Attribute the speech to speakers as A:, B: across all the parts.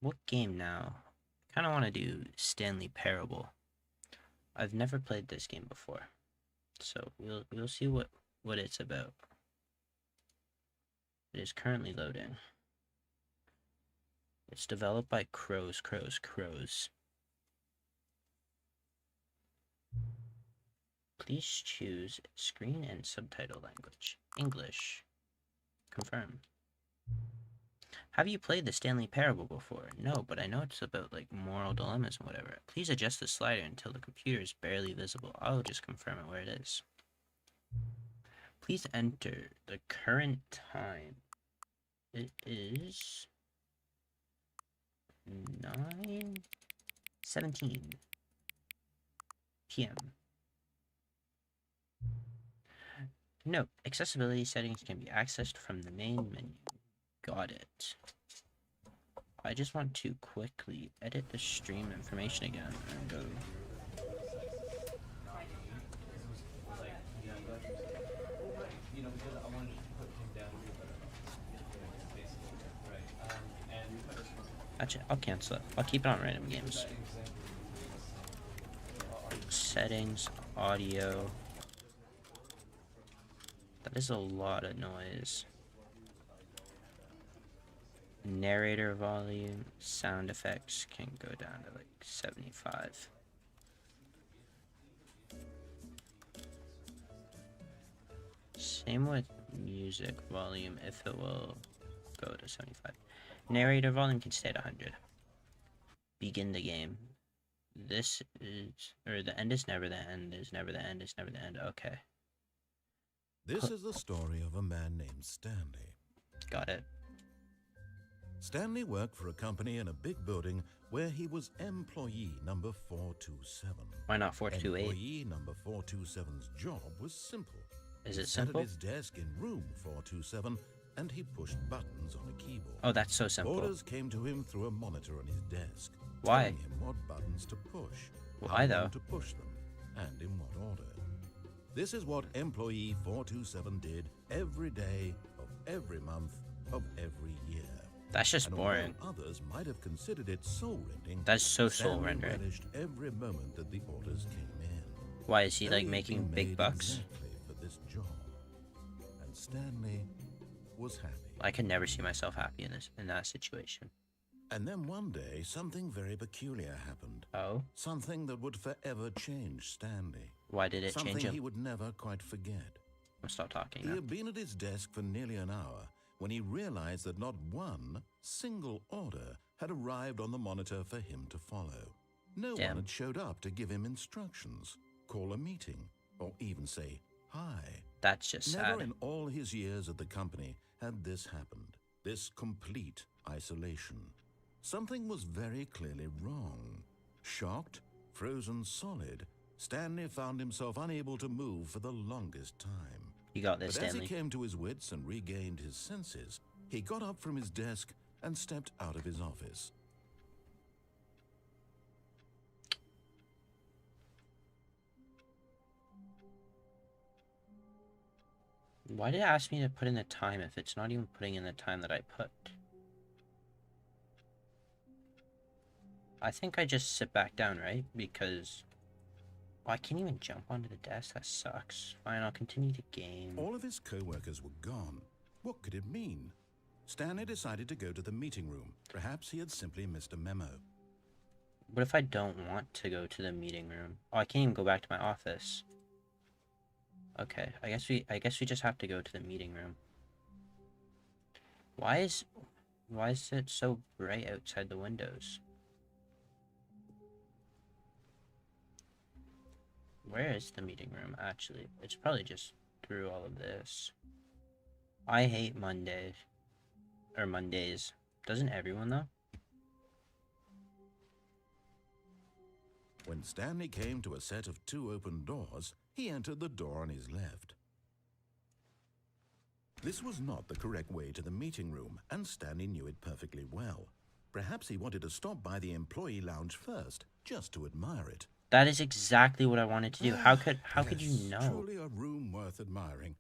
A: What game now? Kind of want to do Stanley Parable. I've never played this game before, so we'll see what it's about. It is currently loading. It's developed by Crows. Please choose screen and subtitle language. English. Confirm. Have you played the Stanley Parable before? No, but I know it's about like moral dilemmas and whatever. Please adjust the slider until the computer is barely visible. I'll just confirm it where it is. Please enter the current time. It is 9:17 p.m. Note, accessibility settings can be accessed from the main menu. Got it. I just want to quickly edit the stream information again and go. Actually, I'll cancel it. I'll keep it on random games. Settings, audio. That is a lot of noise. Narrator volume, sound effects can go down to like 75. Same with music volume, if it will go to 75. Narrator volume can stay at 100. Begin the game. This is, or the end is never the end, is never the end, is never the end. Okay.
B: This is the story of a man named Stanley.
A: Got it.
B: Stanley worked for a company in a big building where he was employee number 427.
A: Why not 428?
B: Employee number 427's job was simple.
A: Is it
B: He sat
A: simple?
B: at his desk in room 427 and he pushed buttons on a keyboard.
A: Oh, that's so simple.
B: Orders came to him through a monitor on his desk.
A: Why?
B: Telling him what buttons to push.
A: Why
B: how
A: though?
B: long to push them, and in what order. This is what employee 427 did every day of every month of every year.
A: That's just
B: And
A: boring.
B: although others might have considered it soul-rending,
A: That's so
B: Stanley
A: soul-rendering.
B: relished every moment that the orders came in.
A: Why is he
B: They
A: like
B: had
A: making
B: been
A: big
B: made
A: bucks?
B: exactly for this job. And Stanley was happy.
A: I could never see myself happy in that situation.
B: And then one day, something very peculiar happened.
A: Oh?
B: Something that would forever change Stanley.
A: Why did it
B: Something
A: change him?
B: he would never quite forget.
A: I'll stop talking
B: He
A: now.
B: had been at his desk for nearly an hour when he realized that not one single order had arrived on the monitor for him to follow. No
A: Damn.
B: one had showed up to give him instructions, call a meeting, or even say hi.
A: That's just
B: Never
A: sad.
B: in all his years at the company had this happened, this complete isolation. Something was very clearly wrong. Shocked, frozen solid, Stanley found himself unable to move for the longest time.
A: You got this,
B: But as he
A: Stanley.
B: came to his wits and regained his senses, he got up from his desk and stepped out of his office.
A: Why did it ask me to put in the time if it's not even putting in the time that I put? I think I just sit back down, right? Because... Oh, I can't even jump onto the desk. That sucks. Fine, I'll continue to game.
B: All of his co-workers were gone. What could it mean? Stanley decided to go to the meeting room. Perhaps he had simply missed a memo.
A: What if I don't want to go to the meeting room? Oh, I can't even go back to my office. Okay, I guess we just have to go to the meeting room. Why is it so bright outside the windows? Where is the meeting room, actually? It's probably just through all of this. I hate Mondays. Or Mondays. Doesn't everyone, though?
B: When Stanley came to a set of 2 open doors, he entered the door on his left. This was not the correct way to the meeting room, and Stanley knew it perfectly well. Perhaps he wanted to stop by the employee lounge first, just to admire it.
A: That is exactly what I wanted to do. How could you
B: Yes,
A: know?
B: Truly a room worth admiring.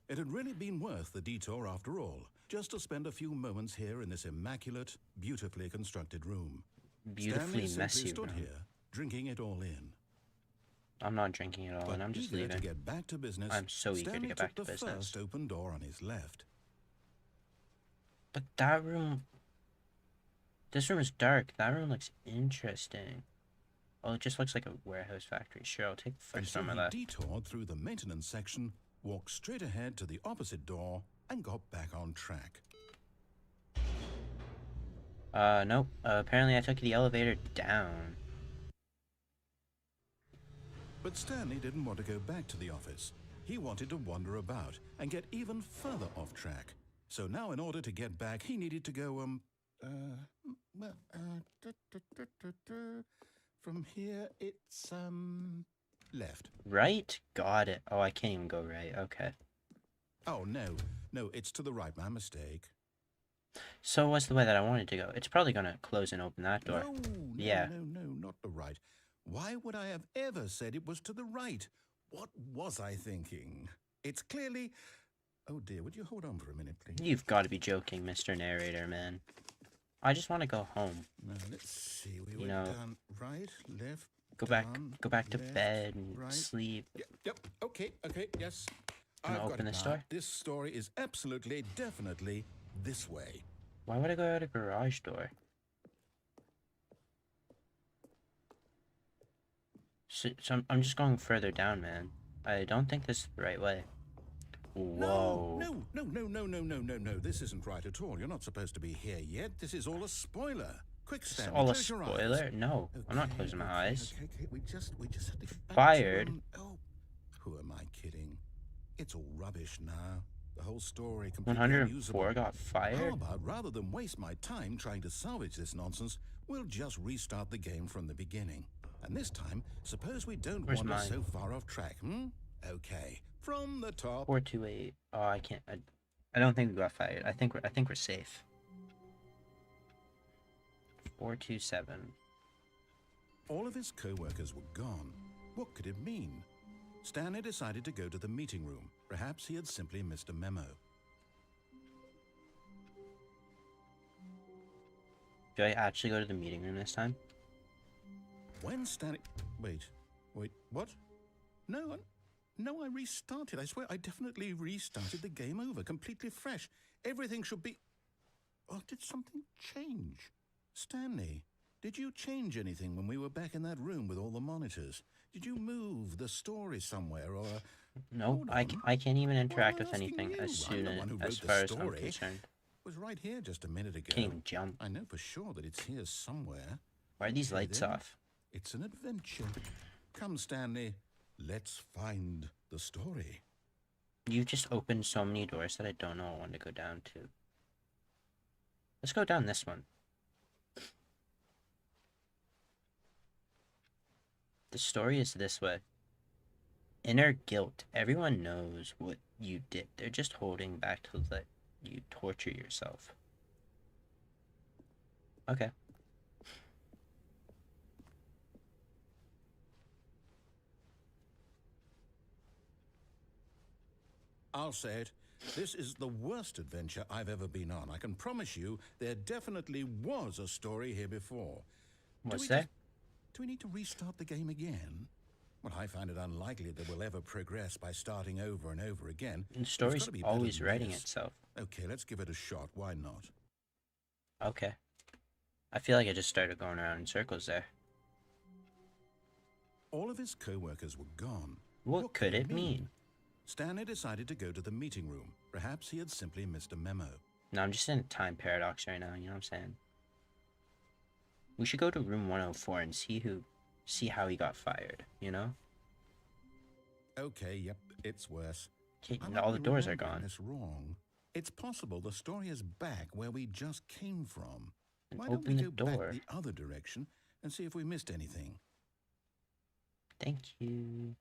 B: It had really been worth the detour after all. just to spend a few moments here in this immaculate, beautifully constructed room.
A: Beautifully
B: Stanley simply
A: messy
B: stood
A: room.
B: here, drinking it all in.
A: I'm not drinking it all,
B: But
A: and I'm just
B: eager
A: leaving.
B: to get back to business,
A: I'm so eager to
B: Stanley
A: get
B: took
A: back to
B: the
A: business.
B: first open door on his left.
A: But that room... This room is dark. That room looks interesting. Oh, it just looks like a warehouse factory. Sure, I'll take the
B: And
A: first
B: so
A: on my
B: he
A: left.
B: detoured through the maintenance section, walked straight ahead to the opposite door, and got back on track.
A: Nope. Apparently I took the elevator down.
B: But Stanley didn't want to go back to the office. He wanted to wander about and get even further off track. So now in order to get back, he needed to go, from here, it's, left.
A: Right? Got it. Oh, I can't even go right. Okay.
B: Oh, no, it's to the right, my mistake.
A: So what's the way that I wanted to go? It's probably gonna close and open that door.
B: No,
A: Yeah.
B: no, not the right. Why would I have ever said it was to the right? What was I thinking? It's clearly... Oh dear, would you hold on for a minute, please?
A: You've got to be joking, Mr. Narrator, man. I just want to go home.
B: Now, let's see. We
A: You
B: went
A: know,
B: down right, left,
A: Go
B: down,
A: back to
B: left,
A: bed and
B: right.
A: sleep.
B: Yep, okay, yes.
A: Gonna
B: I've got
A: open
B: it
A: this
B: now.
A: door?
B: This story is absolutely, definitely this way.
A: Why would I go out a garage door? So I'm just going further down, man. I don't think this is the right way. Whoa.
B: No. This isn't right at all. You're not supposed to be here yet. This is all a spoiler. Quick,
A: It's
B: Stanley,
A: all a
B: close your eyes.
A: spoiler? No, I'm not closing my eyes.
B: Okay. We just have to get back
A: Fired?
B: to, oh, who am I kidding? It's all rubbish now. The whole story completely
A: 104
B: unusable.
A: got fired?
B: How about, rather than waste my time trying to salvage this nonsense, we'll just restart the game from the beginning. And this time, suppose we don't
A: Where's
B: wander
A: mine?
B: so far off track, Okay, from the top.
A: 428. Oh, I can't. I don't think we got fired. I think we're safe. 427.
B: All of his co-workers were gone. What could it mean? Stanley decided to go to the meeting room. Perhaps he had simply missed a memo.
A: Do I actually go to the meeting room this time?
B: When Stanley... Wait, what? No, I restarted. I swear I definitely restarted the game over, completely fresh. Everything should be... Oh, did something change? Stanley, did you change anything when we were back in that room with all the monitors? Did you move the story somewhere, or...
A: Nope, I can't even interact with anything as far as I'm concerned.
B: It was right here just a minute ago.
A: Can't even jump.
B: I know for sure that it's here somewhere.
A: Why are these
B: Okay,
A: lights
B: then.
A: off?
B: It's an adventure. Come, Stanley, let's find the story.
A: You've just opened so many doors that I don't know what one to go down to. Let's go down this one. The story is this way. Inner guilt. Everyone knows what you did. They're just holding back to let you torture yourself. Okay.
B: I'll say it. This is the worst adventure I've ever been on. I can promise you there definitely was a story here before.
A: What's there?
B: Do we need to restart the game again? Well, I find it unlikely that we'll ever progress by starting over and over again.
A: The story's always writing itself.
B: Okay, let's give it a shot. Why not?
A: Okay. I feel like I just started going around in circles there.
B: All of his co-workers were gone.
A: What could it mean?
B: Stanley decided to go to the meeting room. Perhaps he had simply missed a memo.
A: No, I'm just in a time paradox right now, you know what I'm saying? We should go to room 104 and see how he got fired, you know?
B: Okay, yep, it's worse.
A: Okay,
B: I might
A: all the
B: be
A: doors are
B: remembering
A: gone.
B: this wrong. It's possible the story is back where we just came from.
A: And
B: Why don't
A: open
B: we
A: the
B: go
A: door.
B: back the other direction and see if we missed anything?
A: Thank you.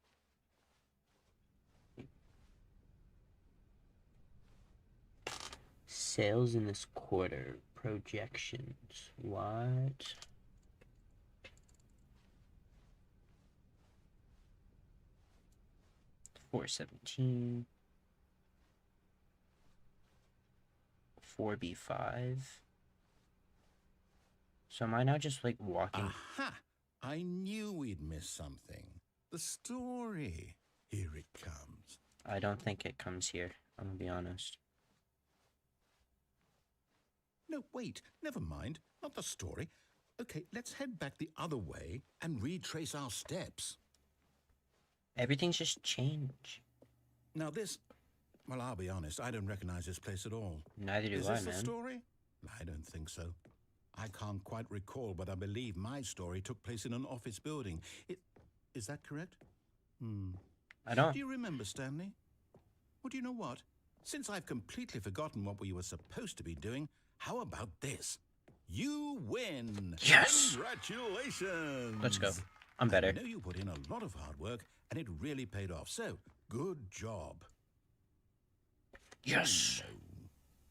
A: Sales in this quarter. Projections. What? $417. 4B5. So am I now just like walking?
B: Aha! I knew we'd miss something. The story. Here it comes.
A: I don't think it comes here. I'm gonna be honest.
B: No, wait. Never mind. Not the story. Okay, let's head back the other way and retrace our steps.
A: Everything's just changed.
B: Now this... Well, I'll be honest. I don't recognize this place at all.
A: Neither do
B: Is
A: I,
B: this the
A: man.
B: story? I don't think so. I can't quite recall, but I believe my story took place in an office building. Is that correct?
A: I don't.
B: Do you remember, Stanley? Well, do you know what? Since I've completely forgotten what we were supposed to be doing, how about this? You win!
A: Yes!
B: Congratulations!
A: Let's go. I'm better.
B: I know you put in a lot of hard work, and it really paid off. So, good job.
A: Yes!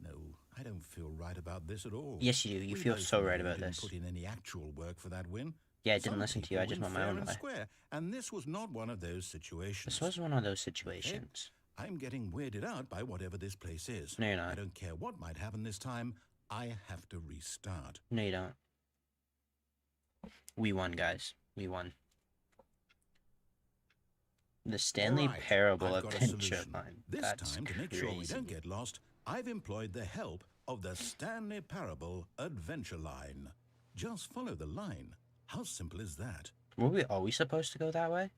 B: No, I don't feel right about this at all.
A: Yes, you do. You
B: We
A: feel
B: both
A: so
B: know
A: right
B: you
A: about
B: didn't
A: this.
B: Put in any actual work for that win.
A: Yeah, I didn't
B: Some
A: listen to you. I
B: people
A: just
B: win
A: want my
B: fair
A: own
B: and
A: way.
B: square, and this was not one of those situations.
A: This was one of those situations.
B: I'm getting weirded out by whatever this place is.
A: No, you're
B: I
A: not.
B: don't care what might happen this time. I have to restart.
A: No, you don't. We won, guys. We won. The Stanley
B: All right,
A: Parable
B: I've got a
A: adventure
B: solution.
A: line.
B: This
A: That's
B: time, to make
A: crazy.
B: sure we don't get lost, I've employed the help of the Stanley Parable adventure line. Just follow the line. How simple is that?
A: Were we always supposed to go that way?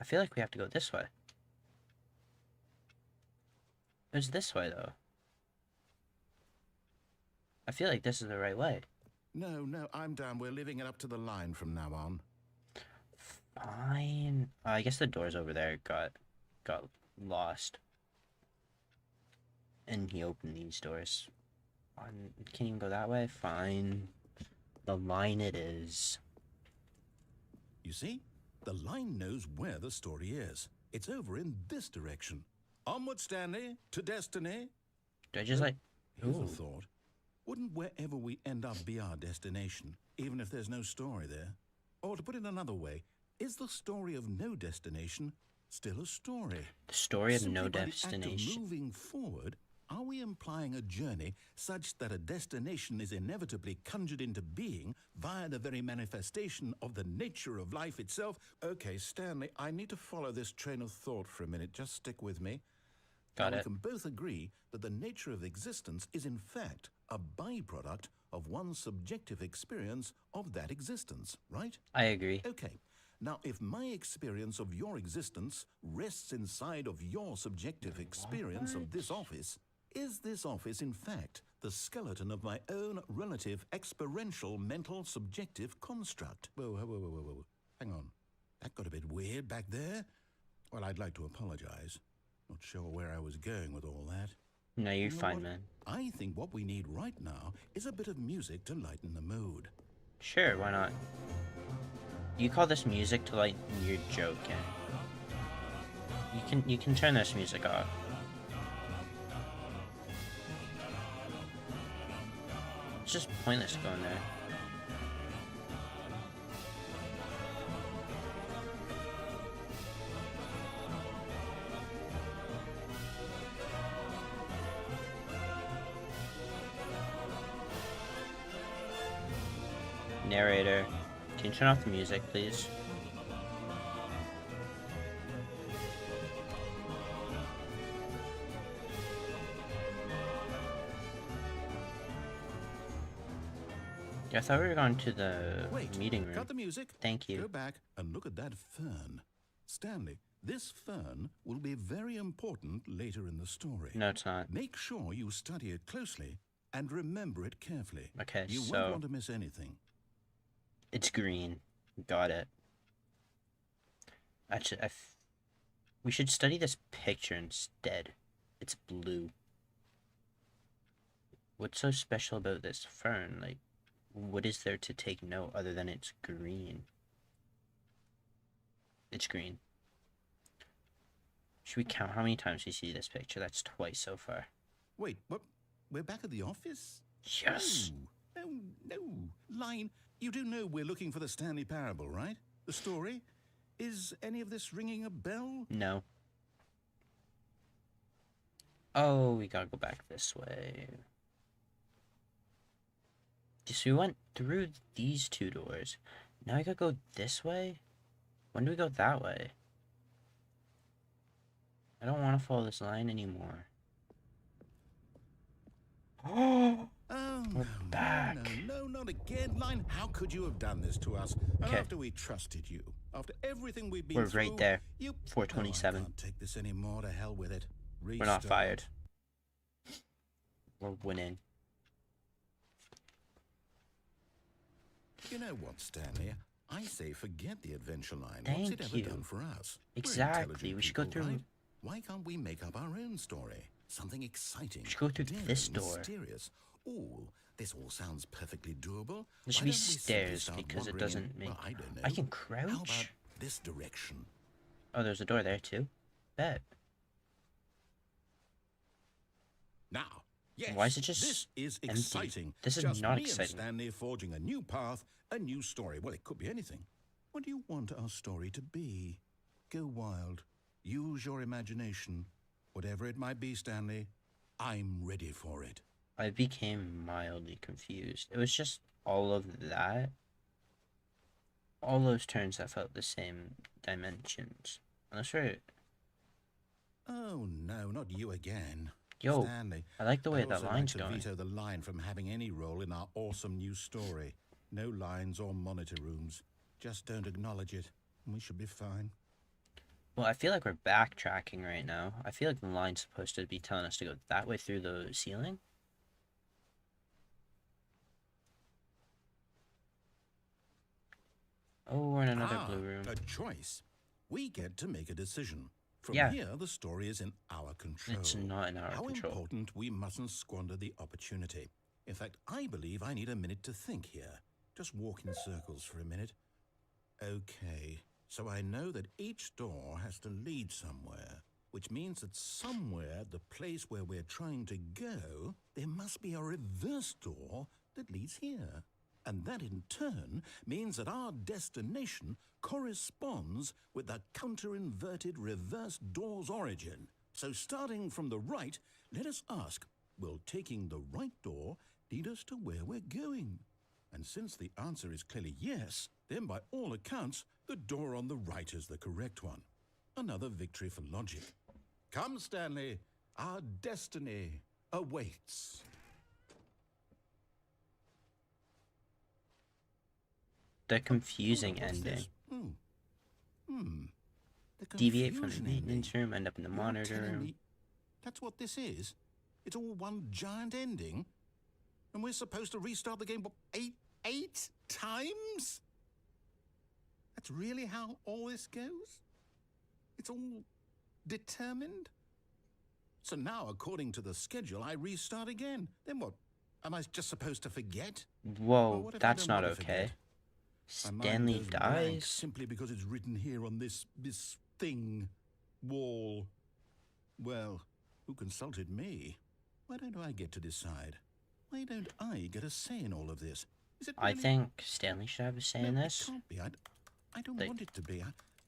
A: I feel like we have to go this way. It was this way, though. I feel like this is the right way.
B: No, I'm down. We're leaving it up to the line from now on.
A: Fine. I guess the doors over there got lost. And he opened these doors. Can't even go that way? Fine. The line it is.
B: You see? The line knows where the story is. It's over in this direction. Onward, Stanley, to destiny.
A: Do I just like...
B: Here's a
A: Ooh.
B: thought. Wouldn't wherever we end up be our destination, even if there's no story there? Or to put it another way, is the story of no destination still a story?
A: The story of
B: Simply
A: no
B: by the act of
A: destination.
B: moving forward, are we implying a journey such that a destination is inevitably conjured into being via the very manifestation of the nature of life itself? Okay, Stanley, I need to follow this train of thought for a minute. Just stick with me.
A: Got
B: Now,
A: it.
B: we can both agree that the nature of existence is in fact a byproduct of one's subjective experience of that existence, right?
A: I agree.
B: Okay. Now, if my experience of your existence rests inside of your subjective experience of this office, is this office, in fact, the skeleton of my own relative experiential mental subjective construct? Whoa. Hang on. That got a bit weird back there. Well, I'd like to apologize. Not sure where I was going with all that.
A: No, you're
B: You know
A: fine,
B: what?
A: man.
B: I think what we need right now is a bit of music to lighten the mood.
A: Sure, why not? You call this music to lighten your joke, you can turn this music off. It's just pointless going there. Narrator, can you turn off the music, please? Yeah, I thought we were going to the
B: Wait,
A: meeting room.
B: cut the music.
A: Thank you.
B: Go back and look at that fern. Stanley, this fern will be very important later in the story.
A: No, it's not.
B: Make sure you study it closely and remember it carefully.
A: Okay,
B: You
A: so
B: won't want to miss anything.
A: it's green. Got it. Actually, we should study this picture instead. It's blue. What's so special about this fern? Like, what is there to take note other than it's green? It's green. Should we count how many times we see this picture? That's twice so far.
B: Wait, what? We're back at the office?
A: Yes!
B: No. Line, you do know we're looking for the Stanley Parable, right? The story? Is any of this ringing a bell?
A: No. Oh, we gotta go back this way. So we went through these two doors. Now we gotta go this way? When do we go that way? I don't want to follow this line anymore. Oh,
B: Oh,
A: we're back.
B: no, not again, Line. How could you have done this to us? And
A: Okay,
B: after we trusted you, after everything we've been
A: we're
B: through,
A: right there.
B: you... Oh, I
A: 427.
B: can't take this anymore. To hell with it.
A: We're not
B: Restart.
A: fired. We're winning.
B: You know what, Stanley? I say forget the adventure line.
A: Thank
B: What's it ever
A: you.
B: done for us? We're
A: Exactly.
B: intelligent
A: We should go
B: people,
A: through.
B: right? Why can't we make up our own story? Something exciting.
A: We should go through
B: daring,
A: this door.
B: mysterious. Ooh, this all sounds perfectly doable.
A: There should
B: Why
A: be
B: don't we simply
A: stairs
B: start
A: because it
B: wandering
A: doesn't
B: in,
A: make.
B: well, I don't know.
A: I can
B: How
A: crouch.
B: about this direction?
A: Oh, there's a door there too. Bet.
B: Now, yes.
A: Why is it just
B: this is
A: empty?
B: exciting.
A: This is
B: just
A: not
B: me
A: exciting.
B: And Stanley forging a new path, a new story. Well, it could be anything. What do you want our story to be? Go wild. Use your imagination. Whatever it might be, Stanley, I'm ready for it.
A: I became mildly confused. It was just all of that. All those turns that felt the same dimensions. Unless we're...
B: Oh, no, not you again.
A: Yo,
B: Stanley,
A: I like the way
B: I'd
A: that
B: also
A: line's
B: like to
A: going.
B: veto the line from having any role in our awesome new story. No lines or monitor rooms. Just don't acknowledge it, and we should be fine.
A: Well, I feel like we're backtracking right now. I feel like the line's supposed to be telling us to go that way through the ceiling. Oh, we're in another blue room.
B: A choice. We get to make a decision. From
A: Yeah.
B: here, the story is in our control.
A: It's not in our
B: How
A: control.
B: important we mustn't squander the opportunity. In fact, I believe I need a minute to think here. Just walk in circles for a minute. Okay, so I know that each door has to lead somewhere, which means that somewhere at the place where we're trying to go, there must be a reverse door that leads here. And that in turn means that our destination corresponds with the counter-inverted reverse door's origin. So starting from the right, let us ask, will taking the right door lead us to where we're going? And since the answer is clearly yes, then by all accounts, the door on the right is the correct one. Another victory for logic. Come, Stanley, our destiny awaits.
A: The confusing
B: What's
A: ending.
B: this? The
A: Deviate from the
B: confusion ending.
A: maintenance room, end up in the
B: You're
A: monitor
B: telling
A: room.
B: me that's what this is? It's all one giant ending? And we're supposed to restart the game, what, eight times? That's really how all this goes? It's all determined? So now, according to the schedule, I restart again. Then what? Am I just supposed to forget? Well,
A: Whoa,
B: what if I
A: that's
B: don't
A: not
B: want to
A: okay.
B: forget? My mind
A: Stanley
B: goes blank
A: dies.
B: simply because it's written here on this thing, wall. Well, who consulted me? Why don't I get to decide? Why don't I get a say in all of this? Is it
A: I
B: really...
A: think Stanley should have a say in
B: No,
A: this.
B: It can't be. I don't
A: Like-
B: want it to be.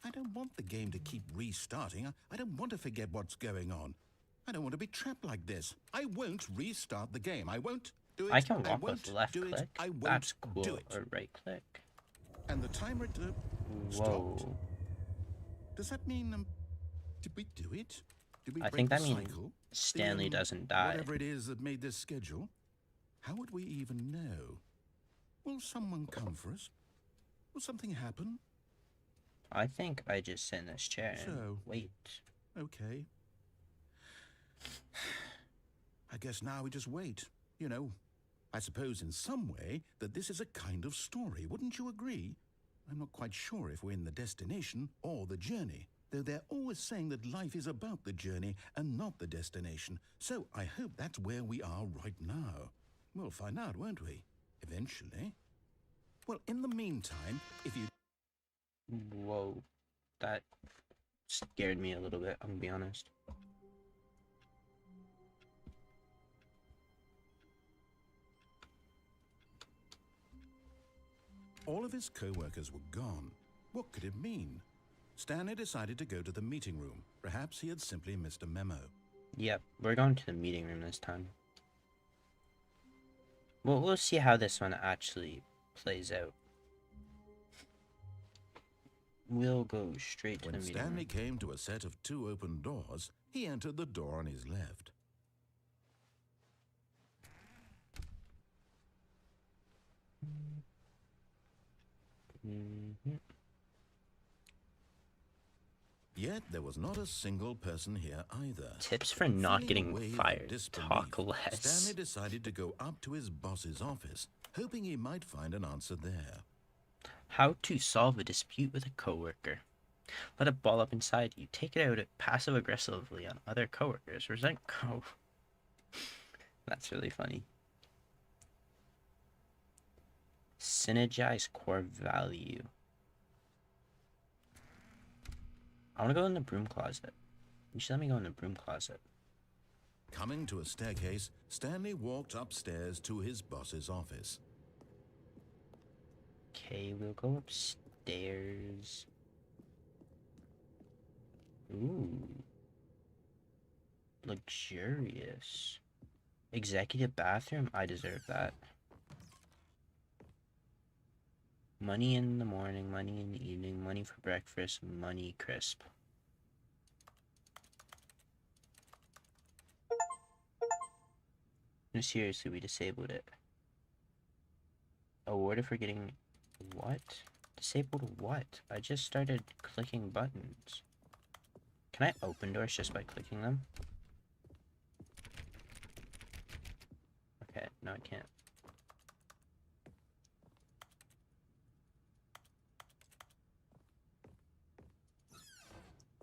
B: I don't want the game to keep restarting. I don't want to forget what's going on. I don't want to be trapped like this. I won't restart the game. I won't do it.
A: I can walk
B: won't
A: with left
B: do it.
A: click.
B: I won't
A: That's cool.
B: do it.
A: Or right click.
B: And the timer
A: Whoa.
B: stopped. Does that mean did we do it? Did we
A: I
B: break
A: think
B: the
A: that means
B: cycle?
A: Stanley
B: The,
A: doesn't die.
B: Whatever it is that made this schedule. How would we even know? Will someone come for us? Will something happen?
A: I think I just sit in this chair and
B: So-
A: wait.
B: Okay. I guess now we just wait. You know, I suppose in some way that this is a kind of story. Wouldn't you agree? I'm not quite sure if we're in the destination or the journey, though they're always saying that life is about the journey and not the destination. So I hope that's where we are right now. We'll find out, won't we? Eventually. Well, in the meantime, if you...
A: Whoa. That scared me a little bit, I'm gonna be honest.
B: All of his co-workers were gone. What could it mean? Stanley decided to go to the meeting room. Perhaps he had simply missed a memo.
A: Yep, we're going to the meeting room this time. We'll see how this one actually plays out. We'll go straight to the
B: When
A: meeting
B: Stanley
A: room.
B: came to a set of 2 open doors, he entered the door on his left.
A: Mhm.
B: Yet there was not a single person here either.
A: Tips for not
B: Feeling a
A: getting
B: wave of
A: fired.
B: disbelief,
A: Talk less.
B: Stanley decided to go up to his boss's office, hoping he might find an answer there.
A: How to solve a dispute with a coworker. Let it ball up inside you. Take it out passive aggressively on other coworkers. Resent That's really funny. Synergize core value. I want to go in the broom closet. You should let me go in the broom closet.
B: Coming to a staircase, Stanley walked upstairs to his boss's office.
A: Okay, we'll go upstairs. Ooh. Luxurious. Executive bathroom? I deserve that. Money in the morning, money in the evening, money for breakfast, money crisp. No, seriously, we disabled it. Awarded for getting... What? Disabled what? I just started clicking buttons. Can I open doors just by clicking them? Okay, no I can't.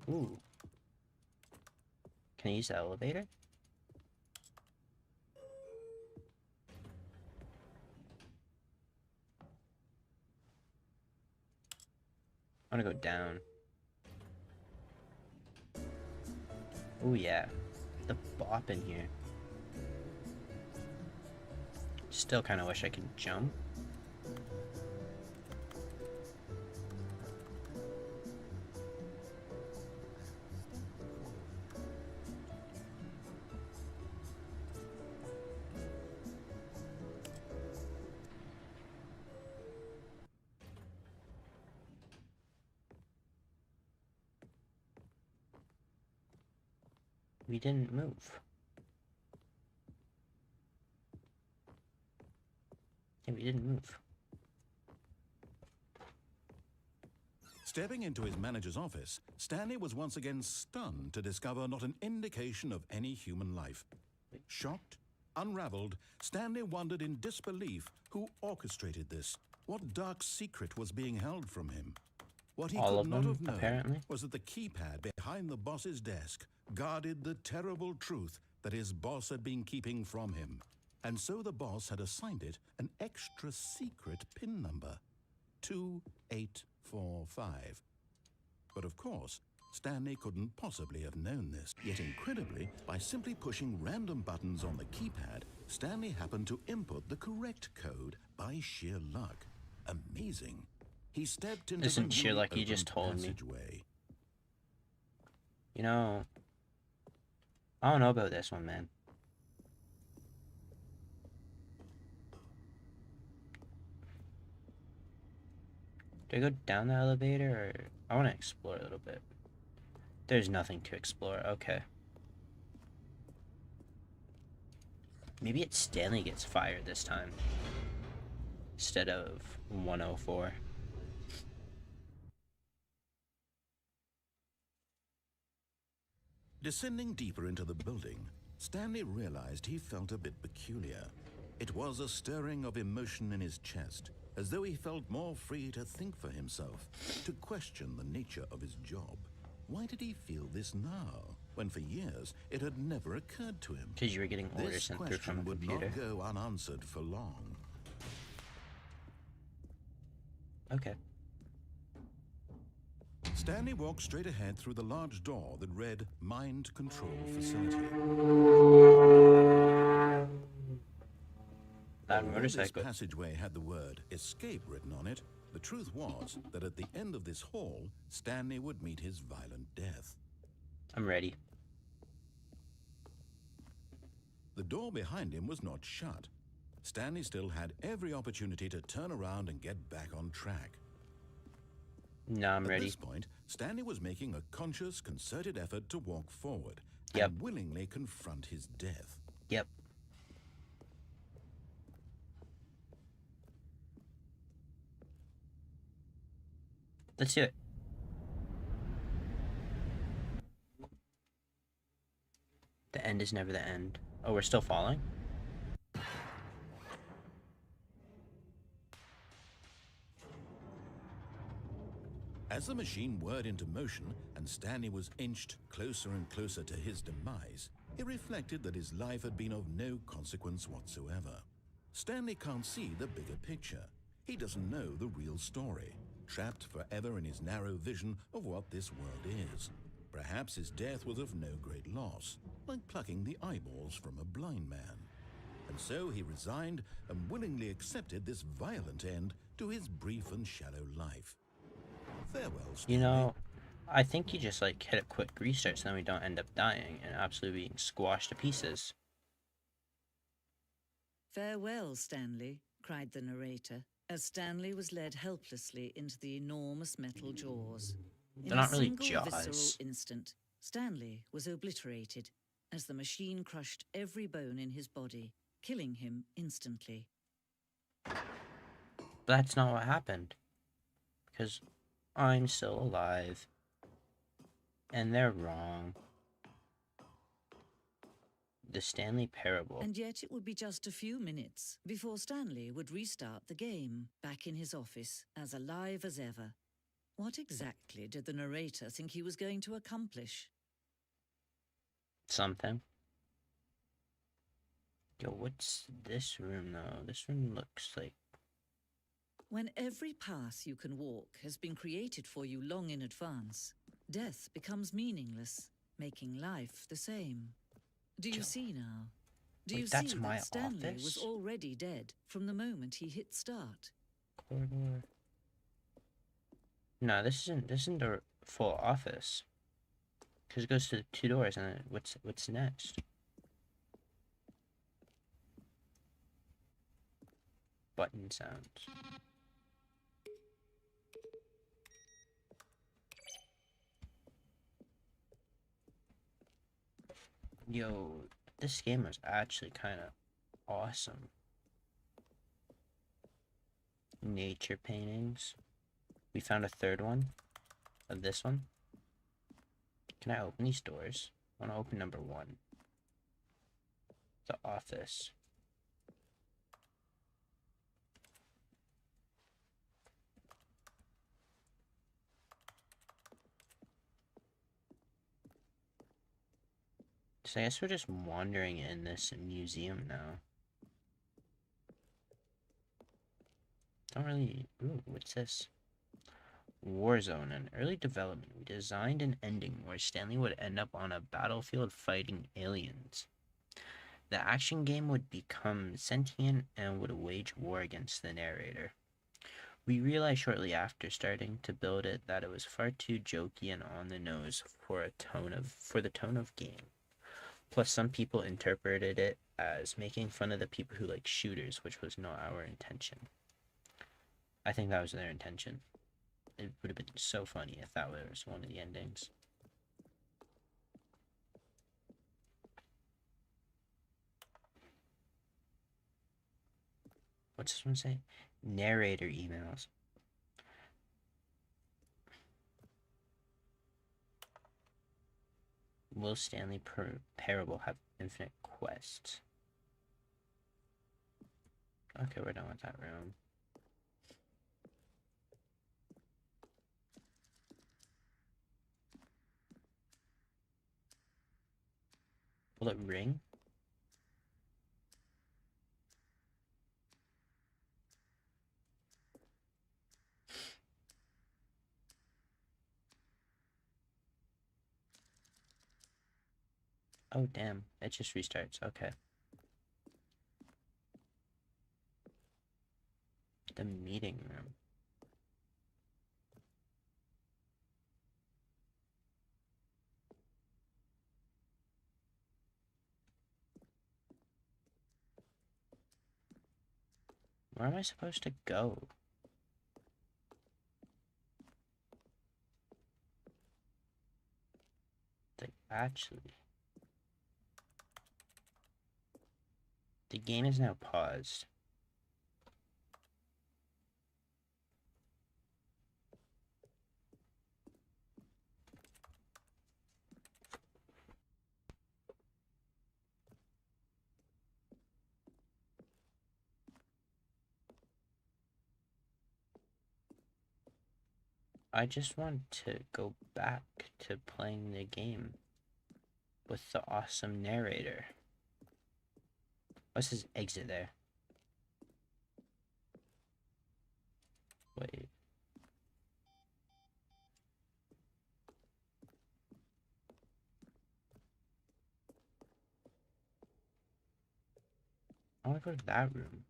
A: Ooh. Can I use the elevator? I wanna go down. Oh yeah. The bop in here. Still kinda wish I could jump. We didn't move. Yeah, we didn't move.
B: Stepping into his manager's office, Stanley was once again stunned to discover not an indication of any human life. Shocked, unraveled, Stanley wondered in disbelief who orchestrated this. What dark secret was being held from him? What he
A: All
B: could
A: of
B: not
A: them,
B: have known
A: apparently.
B: was that the keypad behind the boss's desk guarded the terrible truth that his boss had been keeping from him. And so the boss had assigned it an extra secret PIN number, 2845. But of course, Stanley couldn't possibly have known this. Yet incredibly, by simply pushing random buttons on the keypad, Stanley happened to input the correct code by sheer luck. Amazing. He stepped into
A: Isn't
B: the
A: sheer
B: newly
A: luck, you just
B: opened
A: told me.
B: passageway.
A: You know, I don't know about this one, man. Do I go down the elevator, or... I want to explore a little bit. There's nothing to explore, okay. Maybe it's Stanley gets fired this time. Instead of 104.
B: Descending deeper into the building, Stanley realized he felt a bit peculiar. It was a stirring of emotion in his chest, as though he felt more free to think for himself, to question the nature of his job. Why did he feel this now, when for years it had never occurred to him?
A: Because you were getting orders
B: This
A: sent through from a
B: question would
A: computer.
B: not go unanswered for long.
A: Okay.
B: Stanley walked straight ahead through the large door that read Mind Control Facility.
A: That
B: Although this
A: motorcycle.
B: passageway had the word escape written on it, the truth was that at the end of this hall, Stanley would meet his violent death.
A: I'm ready.
B: The door behind him was not shut. Stanley still had every opportunity to turn around and get back on track.
A: Now I'm
B: At
A: ready.
B: this point, Stanley was making a conscious, concerted effort to walk forward
A: Yep.
B: and willingly confront his death.
A: Yep. Let's do it. The end is never the end. Oh, we're still falling?
B: As the machine whirred into motion and Stanley was inched closer and closer to his demise, he reflected that his life had been of no consequence whatsoever. Stanley can't see the bigger picture. He doesn't know the real story, trapped forever in his narrow vision of what this world is. Perhaps his death was of no great loss, like plucking the eyeballs from a blind man. And so he resigned and willingly accepted this violent end to his brief and shallow life. Farewell, Stanley.
A: You know, I think you just like hit a quick restart so then we don't end up dying and absolutely being squashed to pieces.
C: "Farewell, Stanley," cried the narrator, as Stanley was led helplessly into the enormous metal jaws.
A: They're not really
C: In a single visceral
A: jaws.
C: instant, Stanley was obliterated as the machine crushed every bone in his body, killing him instantly.
A: But that's not what happened. Because I'm still alive. And they're wrong. The Stanley Parable.
C: And yet it would be just a few minutes before Stanley would restart the game, back in his office, as alive as ever. What exactly did the narrator think he was going to accomplish?
A: Something. Yo, what's this room though? This room looks like...
C: When every path you can walk has been created for you long in advance, death becomes meaningless, making life the same. Do you see now? Do
A: Wait,
C: you
A: that's
C: see
A: my
C: that Stanley
A: office?
C: was already dead from the moment he hit start?
A: Corridor. No, this isn't a full office. Because it goes to the 2 doors and then what's next? Button sounds. Yo, this game was actually kind of awesome. Nature paintings. We found a third one of this one. Can I open these doors? I want to open number 1. The office. So I guess we're just wandering in this museum now. Don't really... Ooh, what's this? Warzone, an early development. We designed an ending where Stanley would end up on a battlefield fighting aliens. The action game would become sentient and would wage war against the narrator. We realized shortly after starting to build it that it was far too jokey and on the nose for the tone of game. Plus, some people interpreted it as making fun of the people who like shooters, which was not our intention. I think that was their intention. It would have been so funny if that was one of the endings. What's this one say? Narrator emails. Will Stanley Parable have infinite quests? Okay, we're done with that room. Will it ring? Oh, damn. It just restarts. Okay. The meeting room. Where am I supposed to go? Like, actually. The game is now paused. I just want to go back to playing the game with the awesome narrator. What's his exit there? Wait. I want to go to that room.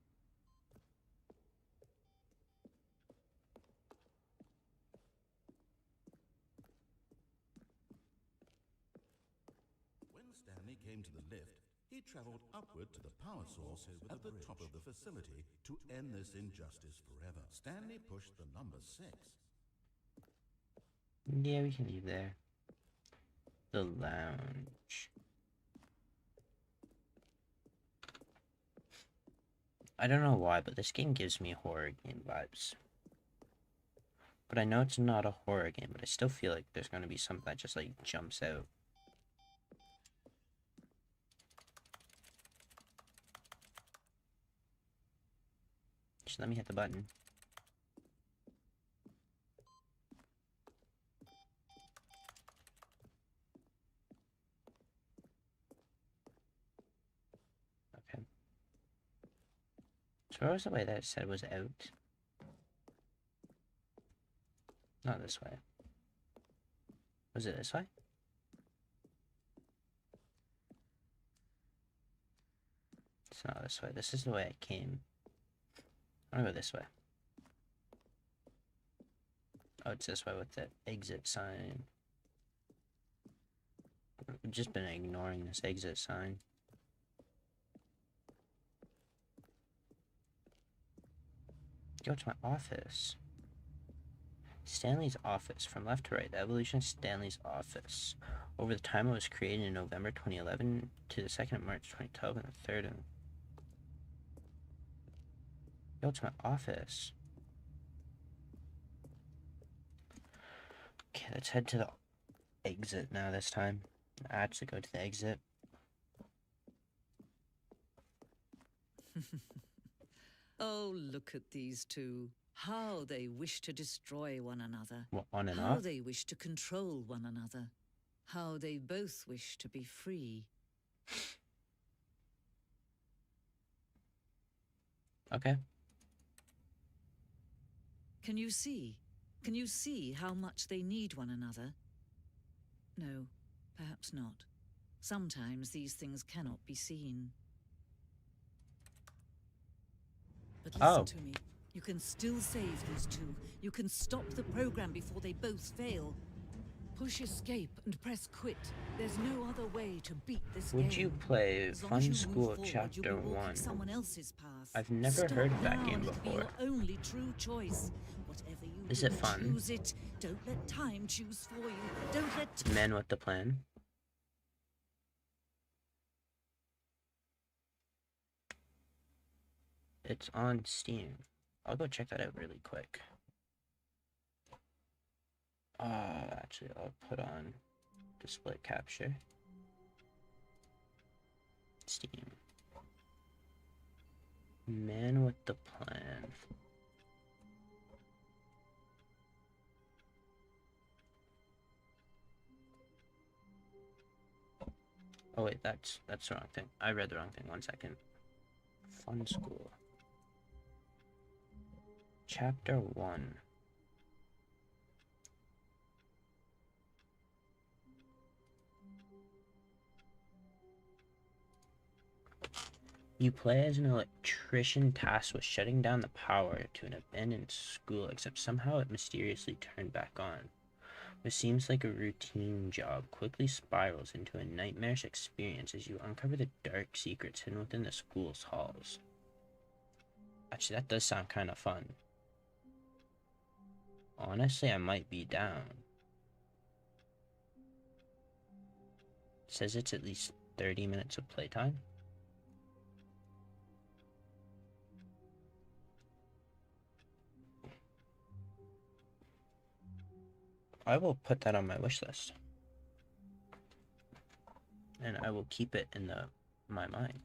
B: When Stanley came to the lift, he traveled upward to the power source at the top of the facility to end this injustice forever. Stanley pushed the number 6.
A: Yeah, we can leave there. The lounge. I don't know why, but this game gives me horror game vibes. But I know it's not a horror game, but I still feel like there's going to be something that just, like, jumps out. Just let me hit the button. Okay. So where was the way that it said was out? Not this way. Was it this way? It's not this way. This is the way I came. I'm gonna go this way. Oh, it's this way with the exit sign. I've just been ignoring this exit sign. Go to my office. Stanley's office. From left to right, the evolution of Stanley's office. Over the time it was created in November 2011 to the 2nd of March 2012 and the 3rd of... Go to my office. Okay, let's head to the exit now this time. I actually go to the exit.
C: Oh, look at these two. How they wish to destroy one another.
A: What, on and
C: How
A: off?
C: they wish to control one another. How they both wish to be free.
A: Okay.
C: Can you see? Can you see how much they need one another? No, perhaps not. Sometimes these things cannot be seen. But listen
A: Oh.
C: to me. You can still save these two. You can stop the program before they both fail. Push escape and press quit. There's no other way to beat this game.
A: Would you play
C: As long
A: Fun
C: as you move
A: School
C: forward,
A: Chapter
C: you'll be walking
A: 1?
C: someone else's path.
A: I've never
C: Stop
A: heard of that
C: now
A: game
C: and it'll be
A: before.
C: your only true choice. Whatever you
A: Is
C: do,
A: it fun?
C: choose it. Don't let time choose for you. Don't let
A: Men with the Plan. It's on Steam. I'll go check that out really quick. Actually, I'll put on display capture. Steam. Man with the Plan. Oh wait, that's the wrong thing. I read the wrong thing. 1 second. Fun School. Chapter 1. You play as an electrician tasked with shutting down the power to an abandoned school, except somehow it mysteriously turned back on. What seems like a routine job quickly spirals into a nightmarish experience as you uncover the dark secrets hidden within the school's halls. Actually, that does sound kind of fun. Honestly, I might be down. It says it's at least 30 minutes of playtime. I will put that on my wish list. And I will keep it in my mind.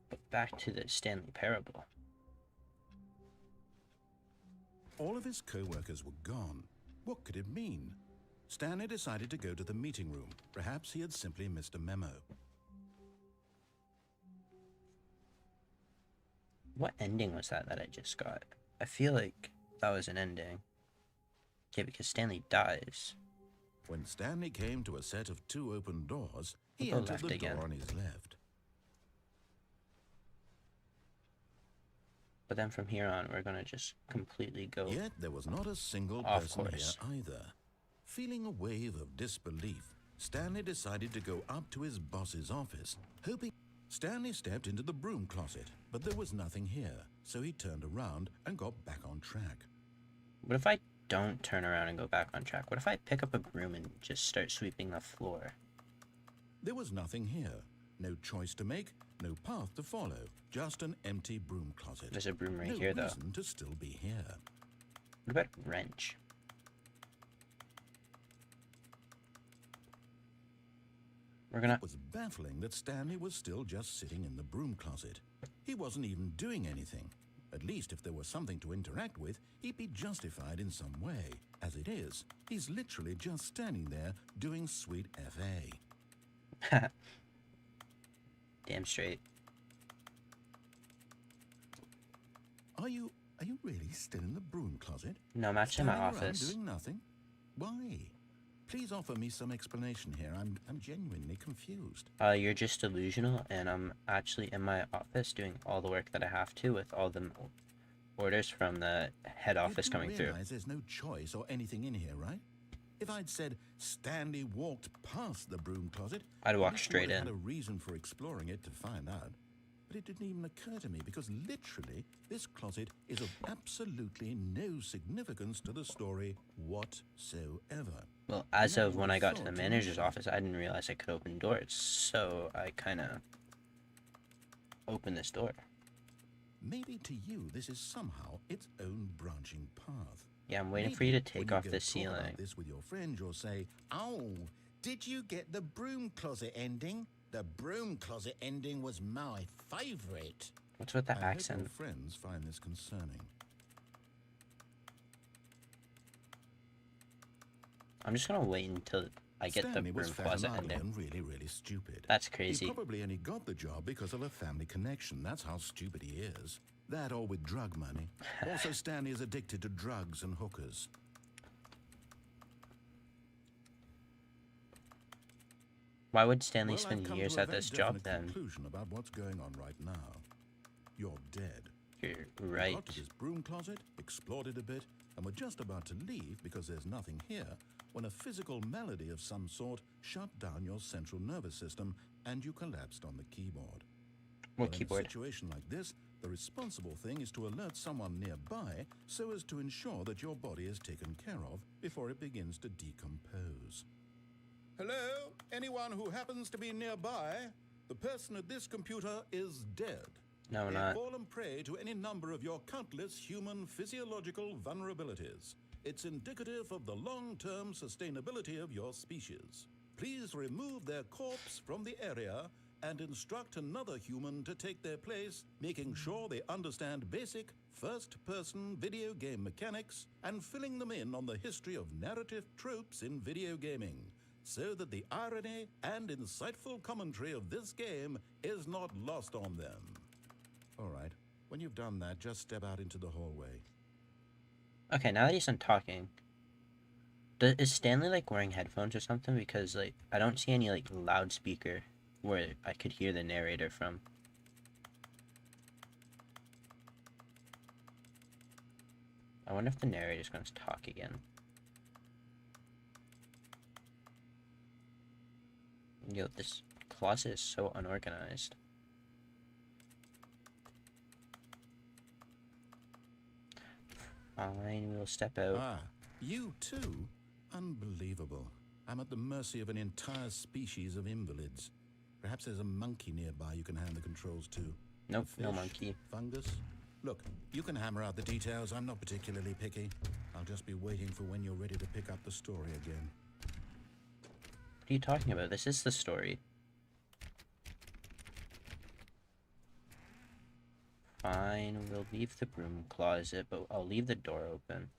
A: But back to the Stanley Parable.
B: All of his co-workers were gone. What could it mean? Stanley decided to go to the meeting room. Perhaps he had simply missed a memo.
A: What ending was that I just got? I feel like that was an ending. Yeah, because Stanley dies.
B: When Stanley came to a set of 2 open doors, he
A: We'll go
B: entered
A: left
B: the
A: again.
B: door on his left.
A: But then from here on, we're gonna just completely go.
B: Yet there was not a single
A: Of
B: person
A: course.
B: here either. Feeling a wave of disbelief, Stanley decided to go up to his boss's office, hoping... Stanley stepped into the broom closet, but there was nothing here, so he turned around and got back on track.
A: What if I don't turn around and go back on track? What if I pick up a broom and just start sweeping the floor?
B: There was nothing here. No choice to make, no path to follow, just an empty broom closet.
A: There's a broom right
B: no
A: here, though.
B: reason to still be here.
A: What about wrench? We're gonna...
B: It was baffling that Stanley was still just sitting in the broom closet. He wasn't even doing anything. At least if there was something to interact with, he'd be justified in some way. As it is, he's literally just standing there doing sweet FA.
A: Damn straight.
B: Are you really still in the broom closet?
A: No, I'm actually in my
B: Standing around
A: office.
B: doing nothing? Why? Please offer me some explanation here. I'm genuinely confused.
A: You're just delusional, and I'm actually in my office doing all the work that I have to with all the orders from the head office coming
B: You
A: through.
B: realize there's no choice or anything in here, right? If I'd said Stanley walked past the broom closet,
A: I'd walk
B: at least
A: straight
B: you would
A: in.
B: have had a reason for exploring it to find out. But it didn't even occur to me because literally this closet is of absolutely no significance to the story whatsoever.
A: Well, as
B: never
A: of when
B: would've
A: I got to
B: thought
A: the
B: to
A: manager's
B: mention it.
A: office, I didn't realize I could open doors, so I kind of opened this door.
B: Maybe to you this is somehow its own branching path.
A: Yeah, I'm waiting
B: Maybe
A: for you to
B: when
A: take
B: you
A: off
B: go
A: the
B: talk
A: ceiling.
B: about this with your friend, you'll say, "Oh, did you get the broom closet ending? The broom closet ending was my favorite."
A: What's with the
B: I hope
A: accent?
B: your friends find this concerning.
A: I'm just gonna wait until I get
B: Stanley
A: the
B: was
A: broom
B: fat
A: closet
B: and ugly
A: ending.
B: and really, really stupid.
A: That's
B: He
A: crazy.
B: probably only got the job because of a family connection. That's how stupid he is. That or with drug money. Also, Stanley is addicted to drugs and hookers.
A: Why would Stanley
B: Well, I've
A: spend
B: come
A: years
B: to a
A: at
B: very
A: this job
B: definite
A: then?
B: conclusion about what's going on right now. You're dead.
A: You're
B: You
A: right.
B: got to this broom closet, explored it a bit, and were just about to leave because there's nothing here when a physical malady of some sort shut down your central nervous system and you collapsed on the keyboard.
A: What
B: Well, in a
A: keyboard?
B: situation like this, the responsible thing is to alert someone nearby so as to ensure that your body is taken care of before it begins to decompose. Hello? Anyone who happens to be nearby? The person at this computer is dead.
A: No, we're
B: They've
A: not.
B: fallen prey to any number of your countless human physiological vulnerabilities. It's indicative of the long-term sustainability of your species. Please remove their corpse from the area and instruct another human to take their place, making sure they understand basic first-person video game mechanics and filling them in on the history of narrative tropes in video gaming, so that the irony and insightful commentary of this game is not lost on them. All right, when you've done that, just step out into the hallway.
A: Okay, now that he's done talking, is Stanley like wearing headphones or something? Because like I don't see any like loudspeaker where I could hear the narrator from. I wonder if the narrator's going to talk again. Yo, this closet is so unorganized. Fine, we'll step out.
B: Ah, you too? Unbelievable. I'm at the mercy of an entire species of invalids. Perhaps there's a monkey nearby you can hand the controls to.
A: Nope,
B: A
A: no
B: fish?
A: monkey.
B: Fungus? Look, you can hammer out the details. I'm not particularly picky. I'll just be waiting for when you're ready to pick up the story again.
A: What are you talking about? This is the story. Fine, we'll leave the broom closet, but I'll leave the door open.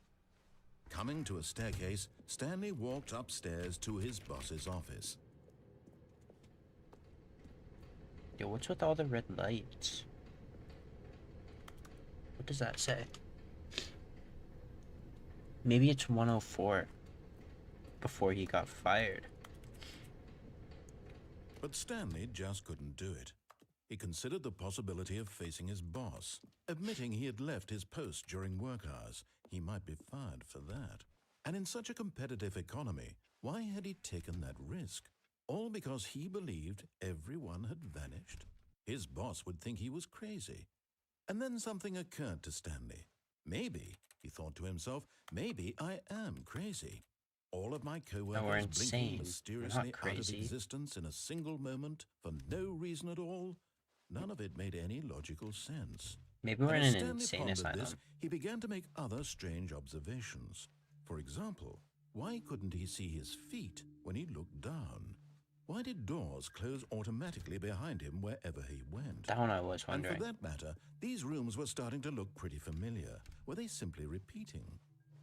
B: Coming to a staircase, Stanley walked upstairs to his boss's office.
A: Yo, what's with all the red lights? What does that say? Maybe it's 104 before he got fired.
B: But Stanley just couldn't do it. He considered the possibility of facing his boss. Admitting he had left his post during work hours, he might be fired for that. And in such a competitive economy, why had he taken that risk? All because he believed everyone had vanished? His boss would think he was crazy. And then something occurred to Stanley. Maybe, he thought to himself, maybe I am crazy. All of my
A: we're
B: co-workers
A: insane.
B: blinking
A: We're not
B: mysteriously out of
A: crazy.
B: existence in a single moment for no reason at all? None of it made any logical sense.
A: Maybe we're
B: And
A: in
B: as
A: an
B: Stanley
A: insane
B: pondered
A: asylum.
B: this, he began to make other strange observations. For example, why couldn't he see his feet when he looked down? Why did doors close automatically behind him wherever he went?
A: That one I was
B: And
A: wondering.
B: for that matter, these rooms were starting to look pretty familiar. Were they simply repeating?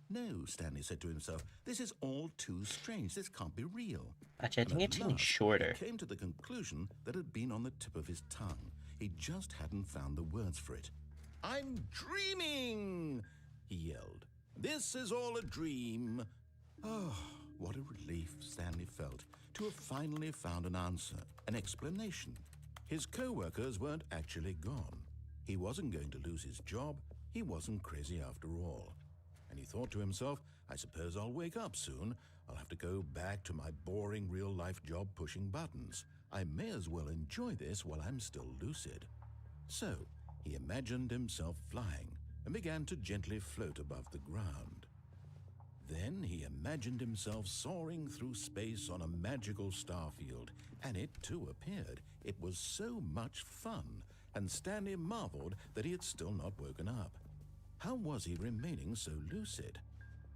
B: No, Stanley said to himself, this is all too strange. This can't be real.
A: Actually, I
B: And
A: think
B: at
A: it's getting
B: last,
A: shorter.
B: He came to the conclusion that had been on the tip of his tongue. He just hadn't found the words for it. I'm dreaming, he yelled. This is all a dream. Oh, what a relief Stanley felt to have finally found an answer, an explanation. His co-workers weren't actually gone. He wasn't going to lose his job. He wasn't crazy after all. And he thought to himself, I suppose I'll wake up soon. I'll have to go back to my boring real-life job pushing buttons. I may as well enjoy this while I'm still lucid. So, he imagined himself flying and began to gently float above the ground. Then he imagined himself soaring through space on a magical starfield, and it too appeared. It was so much fun, and Stanley marveled that he had still not woken up. How was he remaining so lucid?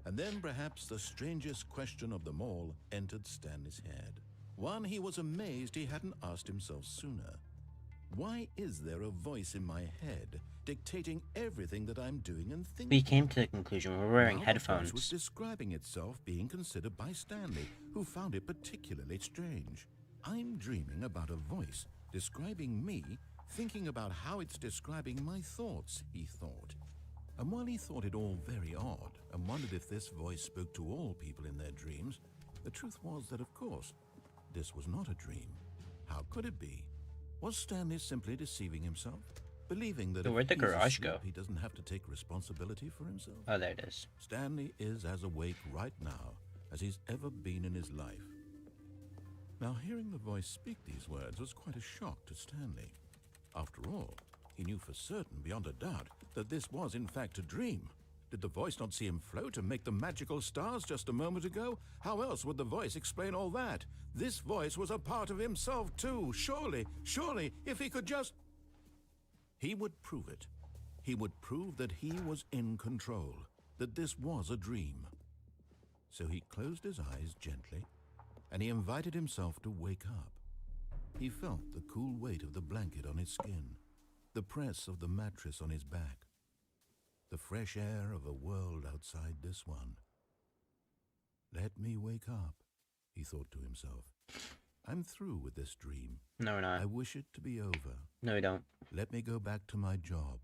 B: And then perhaps the strangest question of them all entered Stanley's head. One he was amazed he hadn't asked himself sooner. Why is there a voice in my head dictating everything that I'm doing and thinking?
A: We came to the conclusion we're wearing
B: Now the voice was
A: headphones.
B: describing itself being considered by Stanley, who found it particularly strange. I'm dreaming about a voice describing me, thinking about how it's describing my thoughts, he thought. And while he thought it all very odd and wondered if this voice spoke to all people in their dreams, the truth was that, of course, this was not a dream. How could it be? Was Stanley simply deceiving himself? Believing that
A: So
B: if
A: where'd the
B: he's
A: garage
B: asleep,
A: go?
B: he doesn't have to take responsibility for himself?
A: Oh, there it is.
B: Stanley is as awake right now as he's ever been in his life. Now, hearing the voice speak these words was quite a shock to Stanley. After all, he knew for certain, beyond a doubt, that this was in fact a dream. Did the voice not see him float and make the magical stars just a moment ago? How else would the voice explain all that? This voice was a part of himself too. Surely, if he could just... He would prove it. He would prove that he was in control, that this was a dream. So he closed his eyes gently, and he invited himself to wake up. He felt the cool weight of the blanket on his skin, the press of the mattress on his back, the fresh air of a world outside this one. Let me wake up, he thought to himself. I'm through with this dream.
A: No, we're not.
B: I wish it to be over.
A: No, we don't.
B: Let me go back to my job.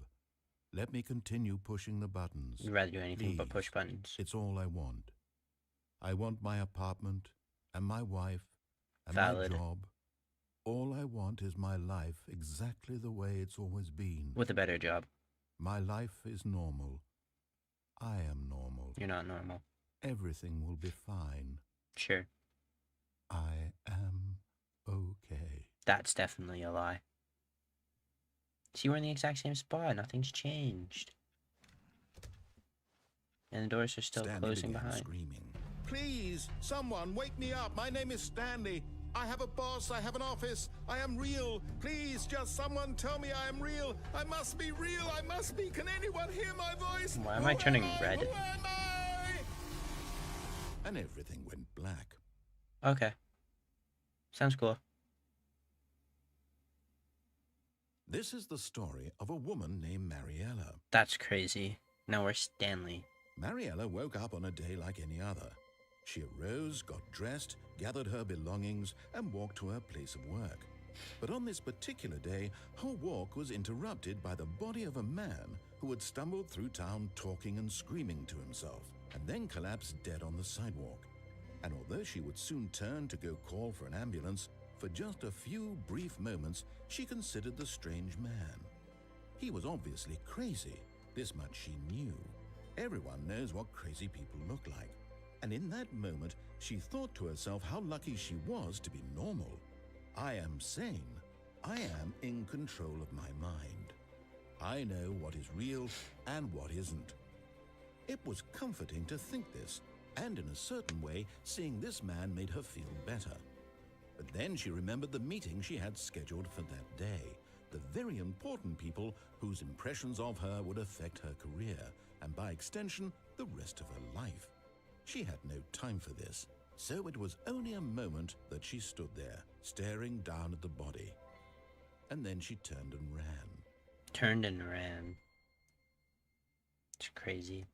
B: Let me continue pushing the buttons.
A: We'd rather do anything but
B: Please.
A: push buttons.
B: It's all I want. I want my apartment and my wife and
A: Valid.
B: my job. All I want is my life exactly the way it's always been.
A: With a better job.
B: My life is normal. I am normal.
A: You're not normal.
B: Everything will be fine.
A: Sure.
B: I am okay.
A: That's definitely a lie. See, we're in the exact same spot. Nothing's changed. And the doors are still
B: Stanley
A: closing
B: began
A: behind.
B: screaming. Please, someone, wake me up. My name is Stanley. I have a boss. I have an office. I am real. Please, just someone tell me I am real. I must be real. I must be. Can anyone hear my voice?
A: Why am I turning red?
B: Who am I? And everything went black.
A: Okay. Sounds cool.
B: This is the story of a woman named Mariella.
A: That's crazy. Now we're Stanley.
B: Mariella woke up on a day like any other. She arose, got dressed, gathered her belongings, and walked to her place of work. But on this particular day, her walk was interrupted by the body of a man who had stumbled through town talking and screaming to himself, and then collapsed dead on the sidewalk. And although she would soon turn to go call for an ambulance, for just a few brief moments, she considered the strange man. He was obviously crazy. This much she knew. Everyone knows what crazy people look like. And in that moment, she thought to herself how lucky she was to be normal. I am sane. I am in control of my mind. I know what is real and what isn't. It was comforting to think this, and in a certain way, seeing this man made her feel better. But then she remembered the meeting she had scheduled for that day, the very important people whose impressions of her would affect her career, and by extension, the rest of her life. She had no time for this, so it was only a moment that she stood there, staring down at the body. And then she turned and ran.
A: Turned and ran. It's crazy.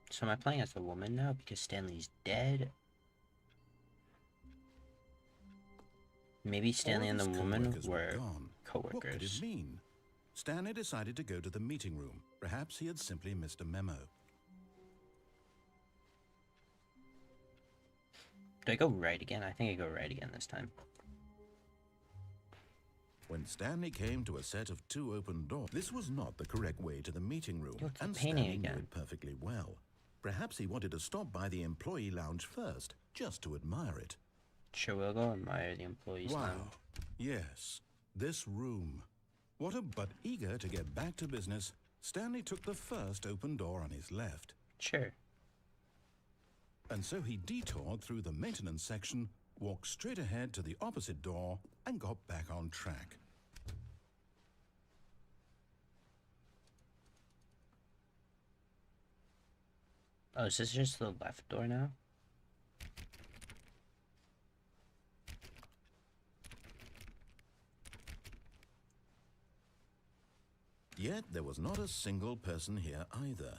A: So am I playing as the woman now because Stanley's dead? Maybe Stanley and the woman were
B: What could it
A: co-workers.
B: mean? Stanley decided to go to the meeting room. Perhaps he had simply missed a memo.
A: Do I go right again? I think I go right again this time.
B: When Stanley came to a set of two open doors, this was not the correct way to the meeting room,
A: You're
B: and
A: painting
B: Stanley knew
A: again.
B: it perfectly well. Perhaps he wanted to stop by the employee lounge first, just to admire it.
A: Sure, we'll go admire the employees
B: Wow.
A: now.
B: Yes, this room. But eager to get back to business, Stanley took the first open door on his left.
A: Sure.
B: And so he detoured through the maintenance section, walked straight ahead to the opposite door, and got back on track.
A: Oh, is this just the left door now?
B: Yet there was not a single person here either.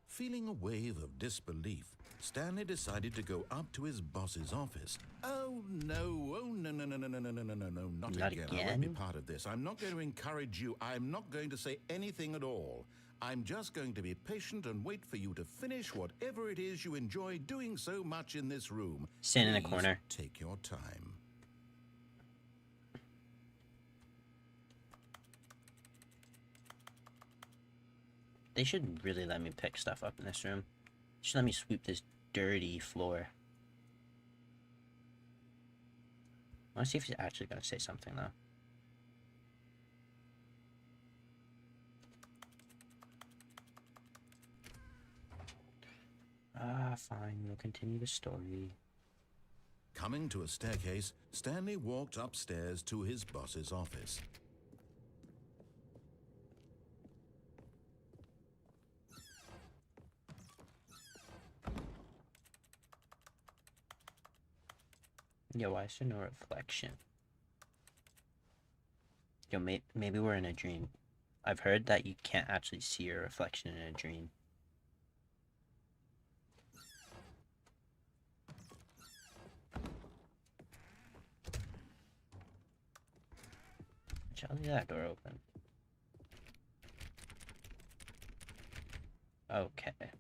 B: Feeling a wave of disbelief, Stanley decided to go up to his boss's office. Oh no, no, not
A: Not
B: again. I won't be
A: again?
B: part of this. I'm not going to encourage you. I'm not going to say anything at all. I'm just going to be patient and wait for you to finish whatever it is you enjoy doing so much in this room.
A: Stand in the
B: Please
A: corner.
B: Take your time.
A: They should really let me pick stuff up in this room. They should let me sweep this dirty floor. I want to see if he's actually going to say something, though. Ah, fine. We'll continue the story.
B: Coming to a staircase, Stanley walked upstairs to his boss's office.
A: Yo, why is there no reflection? Yo, maybe we're in a dream. I've heard that you can't actually see your reflection in a dream. I'll leave that door open. Okay.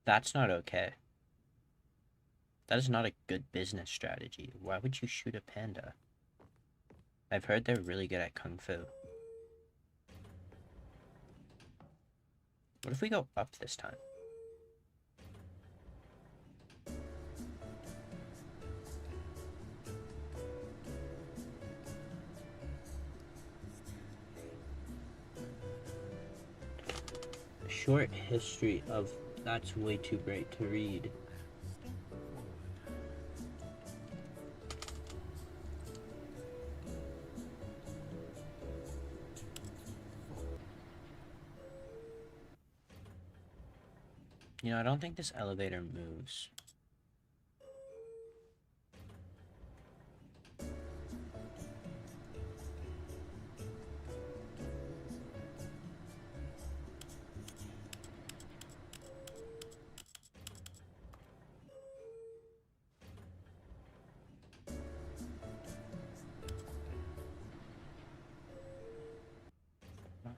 A: That's not okay. That is not a good business strategy. Why would you shoot a panda? I've heard they're really good at kung fu. What if we go up this time? short history of That's Way Too Bright to Read. You know, I don't think this elevator moves.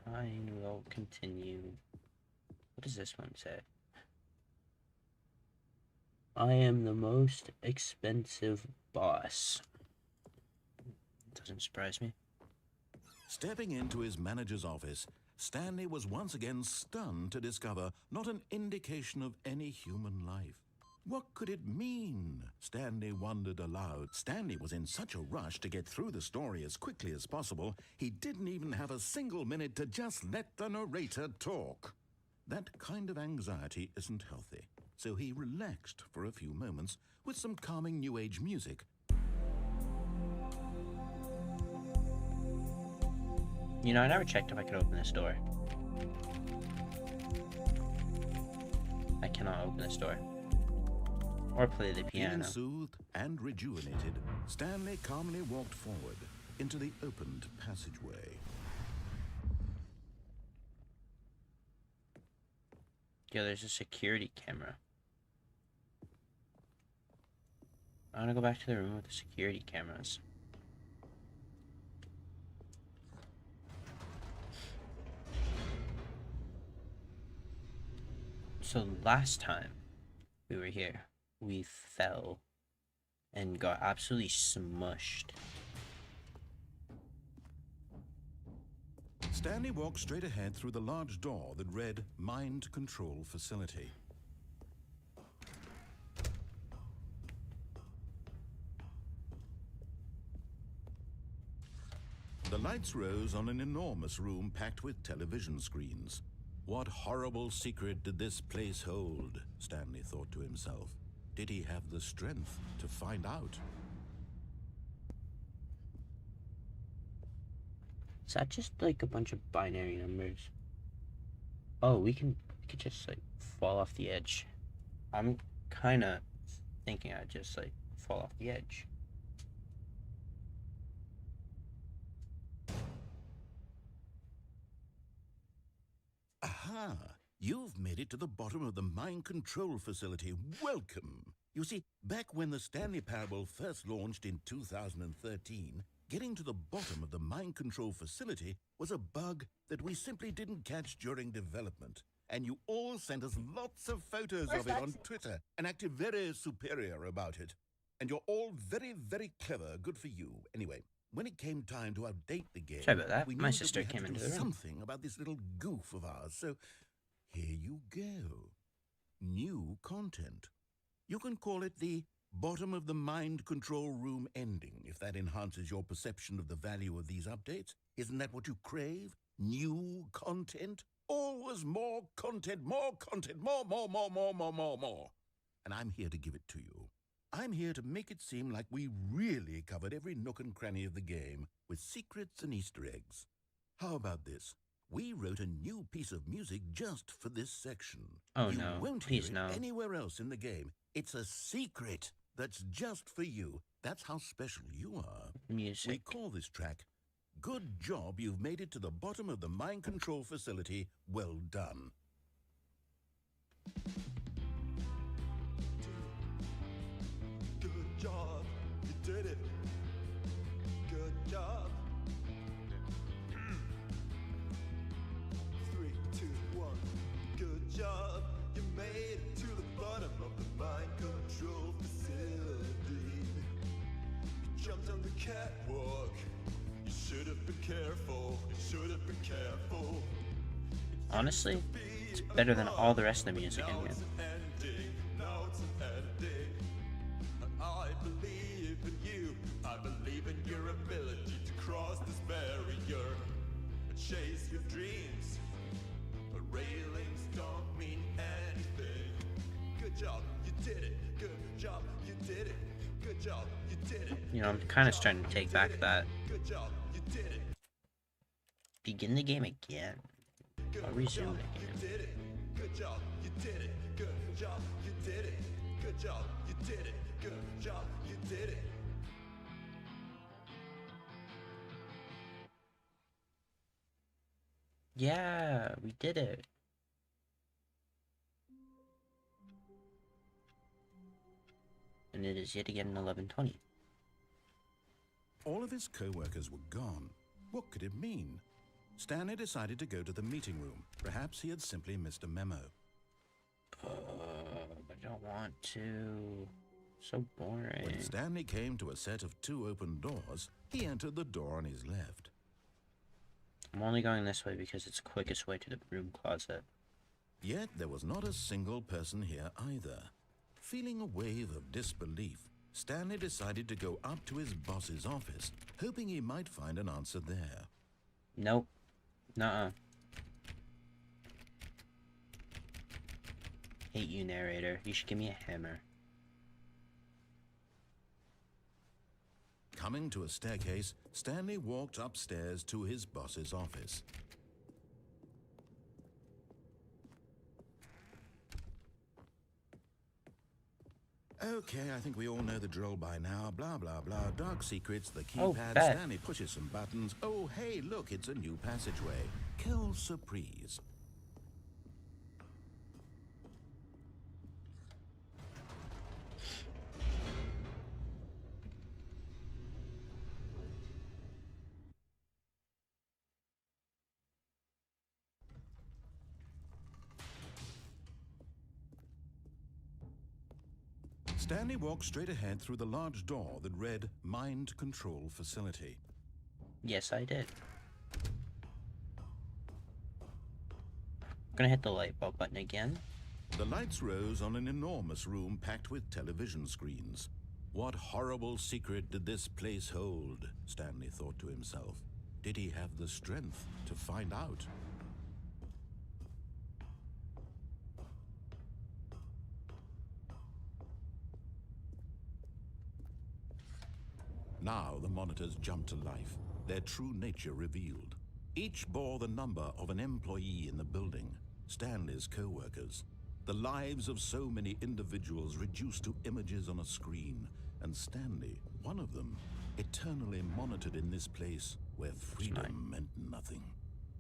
A: I will continue. What does this one say? I am the most expensive boss. Doesn't surprise me.
B: Stepping into his manager's office, Stanley was once again stunned to discover not an indication of any human life. What could it mean? Stanley wondered aloud. Stanley was in such a rush to get through the story as quickly as possible, he didn't even have a single minute to just let the narrator talk. That kind of anxiety isn't healthy, so he relaxed for a few moments with some calming New Age music.
A: You know, I never checked if I could open this door. I cannot open this door. Or play the piano.
B: Feeling soothed and rejuvenated, Stanley calmly walked forward into the opened passageway.
A: Yo, there's a security camera. I want to go back to the room with the security cameras. So last time we were here, we fell and got absolutely smushed.
B: Stanley walked straight ahead through the large door that read Mind Control Facility. The lights rose on an enormous room packed with television screens. What horrible secret did this place hold? Stanley thought to himself. Did he have the strength to find out?
A: Is that just like a bunch of binary numbers? Oh, we could just like fall off the edge. I'm kind of thinking I'd just like fall off the edge.
B: Aha! You've made it to the bottom of the mind control facility. Welcome! You see, back when the Stanley Parable first launched in 2013, getting to the bottom of the mind control facility was a bug that we simply didn't catch during development. And you all sent us lots of photos of it on Twitter and acted very superior about it. And you're all very, very clever. Good for you. Anyway, when it came time to update the game,
A: Sorry about that.
B: we
A: My
B: knew
A: sister
B: that we
A: came
B: had to
A: into
B: do
A: the room.
B: something about this little goof of ours. So here you go. New content. You can call it the bottom of the mind control room ending, if that enhances your perception of the value of these updates. Isn't that what you crave? New content? Always more content, more content, more. And I'm here to give it to you. I'm here to make it seem like we really covered every nook and cranny of the game with secrets and Easter eggs. How about this? We wrote a new piece of music just for this section.
A: Oh
B: You
A: no,
B: won't
A: please
B: hear
A: no.
B: it anywhere else in the game. It's a secret that's just for you. That's how special you are. We
A: Music.
B: call this track, Good Job You've Made It to the Bottom of the Mind Control Facility. Well done.
D: Good job, you did it. Good job. 3, 2, 1. Good job, you made it to the bottom of the mind control facility. You jumped on the catwalk. You should have been careful. You should have been careful.
A: Honestly, it's better than all the rest of the music in
D: Now
A: here.
D: it's an ending. Now it's an ending. I believe in you. I believe in your ability to cross this barrier and chase your dreams. The railings Good job, you did it. Good job, you did it. Good job, you did it.
A: You know, I'm kind of starting to take back that.
D: Good job, you did it.
A: Begin the game again. I'll resume the
D: You
A: game.
D: did it. Good job, you did it. Good job, you did it. Good job, you did it. Good job, you did it.
A: Yeah, we did it. And it is yet again 11:20.
B: All of his co-workers were gone. What could it mean? Stanley decided to go to the meeting room. Perhaps he had simply missed a memo.
A: I don't want to. So boring.
B: When Stanley came to a set of 2 open doors, he entered the door on his left.
A: I'm only going this way because it's the quickest way to the broom closet.
B: Yet there was not a single person here either. Feeling a wave of disbelief, Stanley decided to go up to his boss's office, hoping he might find an answer there.
A: Nope. Nuh-uh. Hate you, narrator. You should give me a hammer.
B: Coming to a staircase, Stanley walked upstairs to his boss's office. Okay, I think we all know the drill by now. Blah, blah, blah. Dark secrets, the
A: Oh,
B: keypad.
A: bet.
B: Stanley pushes some buttons. Oh, hey, look, it's a new passageway. Quelle surprise. Stanley walked straight ahead through the large door that read Mind Control Facility.
A: Yes, I did. I'm gonna hit the light bulb button again.
B: The lights rose on an enormous room packed with television screens. What horrible secret did this place hold? Stanley thought to himself. Did he have the strength to find out? Now the monitors jumped to life, their true nature revealed. Each bore the number of an employee in the building, Stanley's co-workers. The lives of so many individuals reduced to images on a screen, and Stanley, one of them, eternally monitored in this place where freedom meant nothing.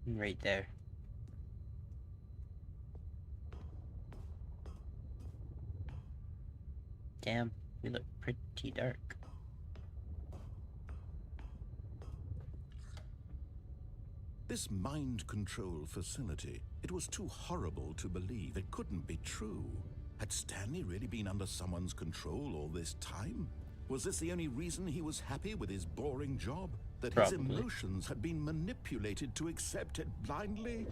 A: Right there. Damn, we look pretty dark.
B: This mind control facility, it was too horrible to believe. It couldn't be true. Had Stanley really been under someone's control all this time? Was this the only reason he was happy with his boring job? That his
A: Probably.
B: emotions had been manipulated to accept it blindly?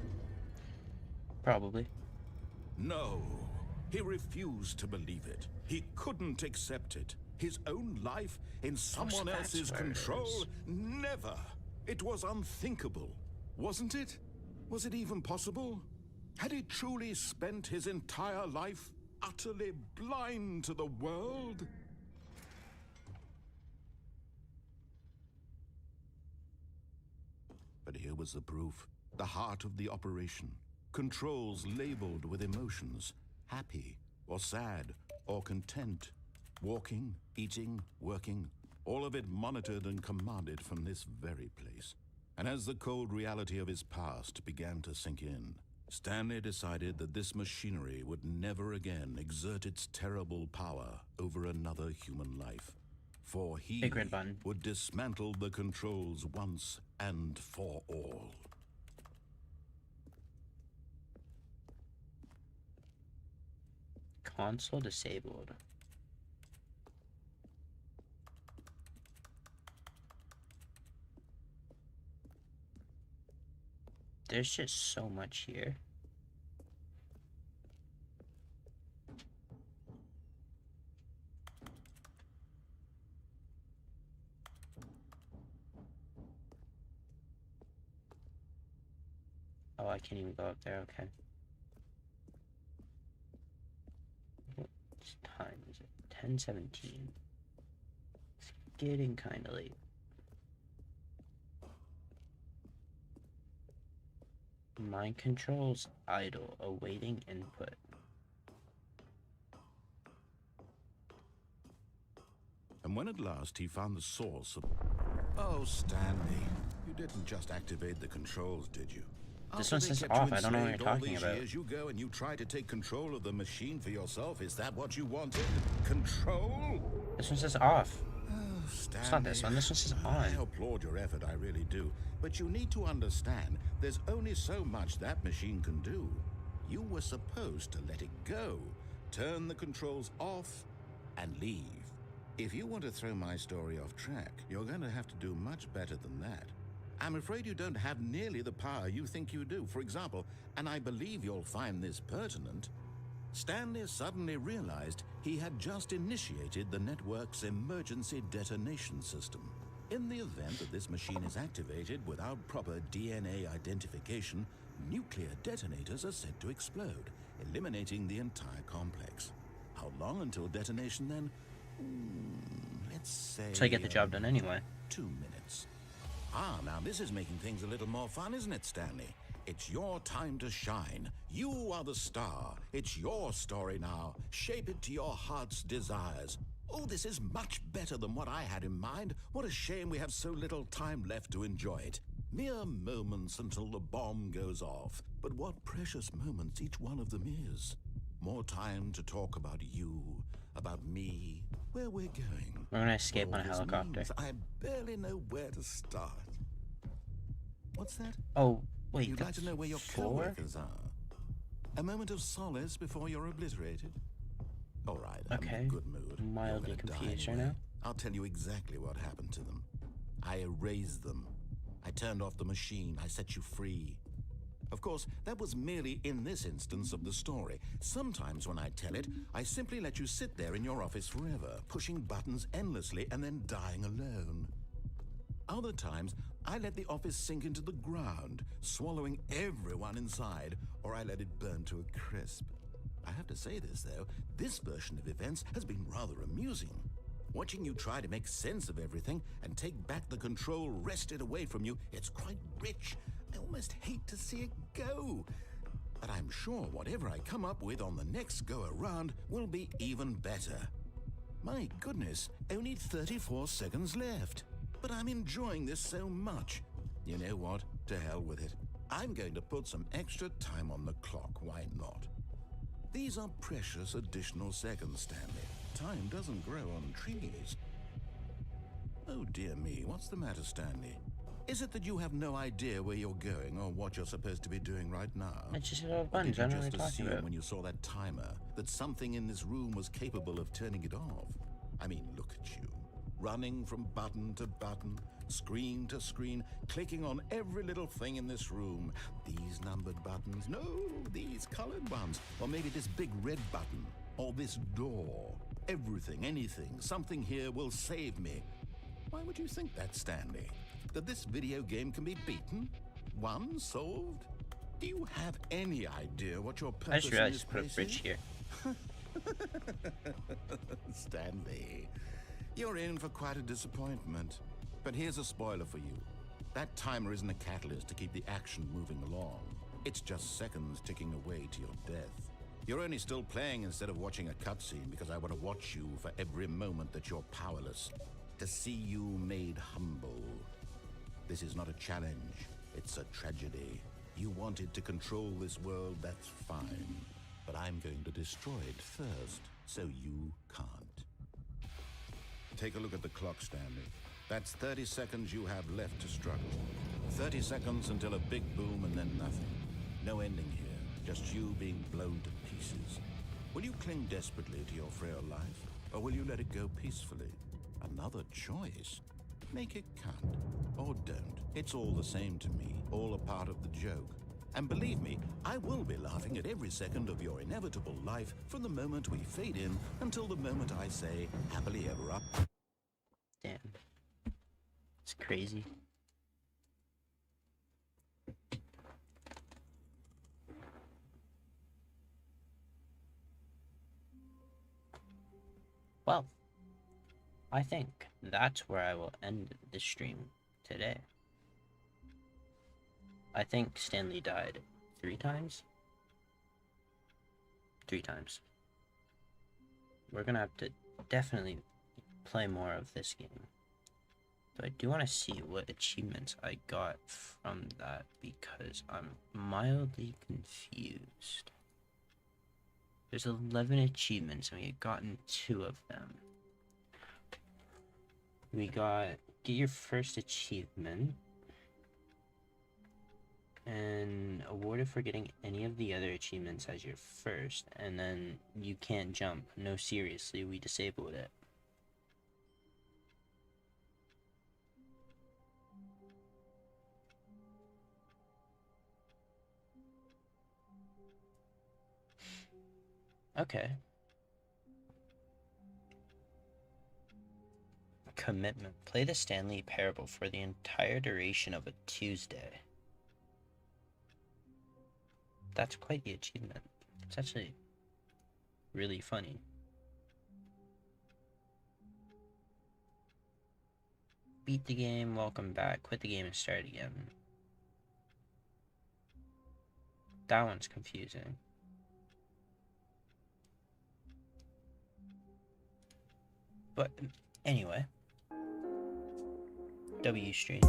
A: Probably.
B: No, he refused to believe it. He couldn't accept it. His own life in someone else's control?
A: passwords.
B: Never. It was unthinkable. Wasn't it? Was it even possible? Had he truly spent his entire life utterly blind to the world? But here was the proof. The heart of the operation. Controls labeled with emotions. Happy, or sad, or content. Walking, eating, working. All of it monitored and commanded from this very place. And as the cold reality of his past began to sink in, Stanley decided that this machinery would never again exert its terrible power over another human life. For he
A: Big red button.
B: would dismantle the controls once and for all.
A: Console disabled. There's just so much here. Oh, I can't even go up there, okay. What time is it? 10:17. It's getting kind of late. Mind controls idle, awaiting input.
B: And when at last he found the source of... Oh, Stanley, you didn't just activate the controls, did you?
A: This
B: After
A: one
B: they
A: says
B: kept you
A: off. I don't know what you're
B: enslaved all
A: talking
B: these
A: about.
B: years, you go and you try to take control of the machine for yourself. Is that what you wanted? Control?
A: This one says off.
B: Oh, Stanley,
A: It's not this one. This one says
B: I
A: on.
B: applaud your effort, I really do. But you need to understand, there's only so much that machine can do. You were supposed to let it go, turn the controls off, and leave. If you want to throw my story off track, you're going to have to do much better than that. I'm afraid you don't have nearly the power you think you do. For example, and I believe you'll find this pertinent, Stanley suddenly realized he had just initiated the network's emergency detonation system. In the event that this machine is activated without proper DNA identification, nuclear detonators are said to explode, eliminating the entire complex. How long until detonation then? Let's say...
A: So I get the job done anyway.
B: 2 minutes. Ah, now this is making things a little more fun, isn't it, Stanley? It's your time to shine. You are the star. It's your story now. Shape it to your heart's desires. Oh, this is much better than what I had in mind. What a shame we have so little time left to enjoy it. Mere moments until the bomb goes off. But what precious moments each one of them is. More time to talk about you, about me, where we're going.
A: We're gonna escape
B: What
A: on a
B: all this
A: helicopter.
B: means, I barely know where to start. What's that?
A: Oh, wait,
B: You'd like
A: that's
B: to know where your
A: 4?
B: co-workers are? A moment of solace before you're obliterated? All right, I'm in
A: Okay.
B: a good mood. You're
A: Mildly
B: gonna die
A: confused right
B: anyway.
A: now.
B: I'll tell you exactly what happened to them. I erased them. I turned off the machine. I set you free. Of course, that was merely in this instance of the story. Sometimes when I tell it, I simply let you sit there in your office forever, pushing buttons endlessly and then dying alone. Other times, I let the office sink into the ground, swallowing everyone inside, or I let it burn to a crisp. I have to say this, though, this version of events has been rather amusing. Watching you try to make sense of everything and take back the control wrested away from you, it's quite rich. I almost hate to see it go. But I'm sure whatever I come up with on the next go-around will be even better. My goodness, only 34 seconds left. But I'm enjoying this so much. You know what? To hell with it. I'm going to put some extra time on the clock, why not? These are precious additional seconds, Stanley. Time doesn't grow on trees. Oh dear me, what's the matter, Stanley? Is it that you have no idea where you're going or what you're supposed to be doing right now?
A: I just hit all
B: Or
A: buttons.
B: did
A: I
B: you
A: don't know what
B: just
A: you're talking
B: assume
A: about.
B: when you saw that timer that something in this room was capable of turning it off? I mean, look at you. Running from button to button, screen to screen, clicking on every little thing in this room. These numbered buttons, no, these colored ones. Or maybe this big red button, or this door. Everything, anything, something here will save me. Why would you think that, Stanley? That this video game can be beaten? Won? Solved? Do you have any idea what your
A: I
B: purpose
A: just
B: in
A: realized
B: this
A: to put a
B: place
A: bridge
B: is?
A: here.
B: Stanley, you're in for quite a disappointment. But here's a spoiler for you. That timer isn't a catalyst to keep the action moving along. It's just seconds ticking away to your death. You're only still playing instead of watching a cutscene because I want to watch you for every moment that you're powerless. To see you made humble. This is not a challenge. It's a tragedy. You wanted to control this world, that's fine. But I'm going to destroy it first, so you can't. Take a look at the clock, Stanley. That's 30 seconds you have left to struggle. 30 seconds until a big boom and then nothing. No ending here, just you being blown to pieces. Will you cling desperately to your frail life, or will you let it go peacefully? Another choice. Make it count, or don't. It's all the same to me, all a part of the joke. And believe me, I will be laughing at every second of your inevitable life from the moment we fade in until the moment I say, happily ever after.
A: Damn. It's crazy. Well, I think that's where I will end the stream today. I think Stanley died 3 times? 3 times. We're gonna have to definitely play more of this game. But I do want to see what achievements I got from that because I'm mildly confused. There's 11 achievements and we had gotten 2 of them. We got get your first achievement and awarded for getting any of the other achievements as your first, and then you can't jump. No, seriously, we disabled it. Okay. Commitment. Play the Stanley Parable for the entire duration of a Tuesday. That's quite the achievement. It's actually really funny. Beat the game, welcome back, quit the game and start again. That one's confusing. But anyway, W stream.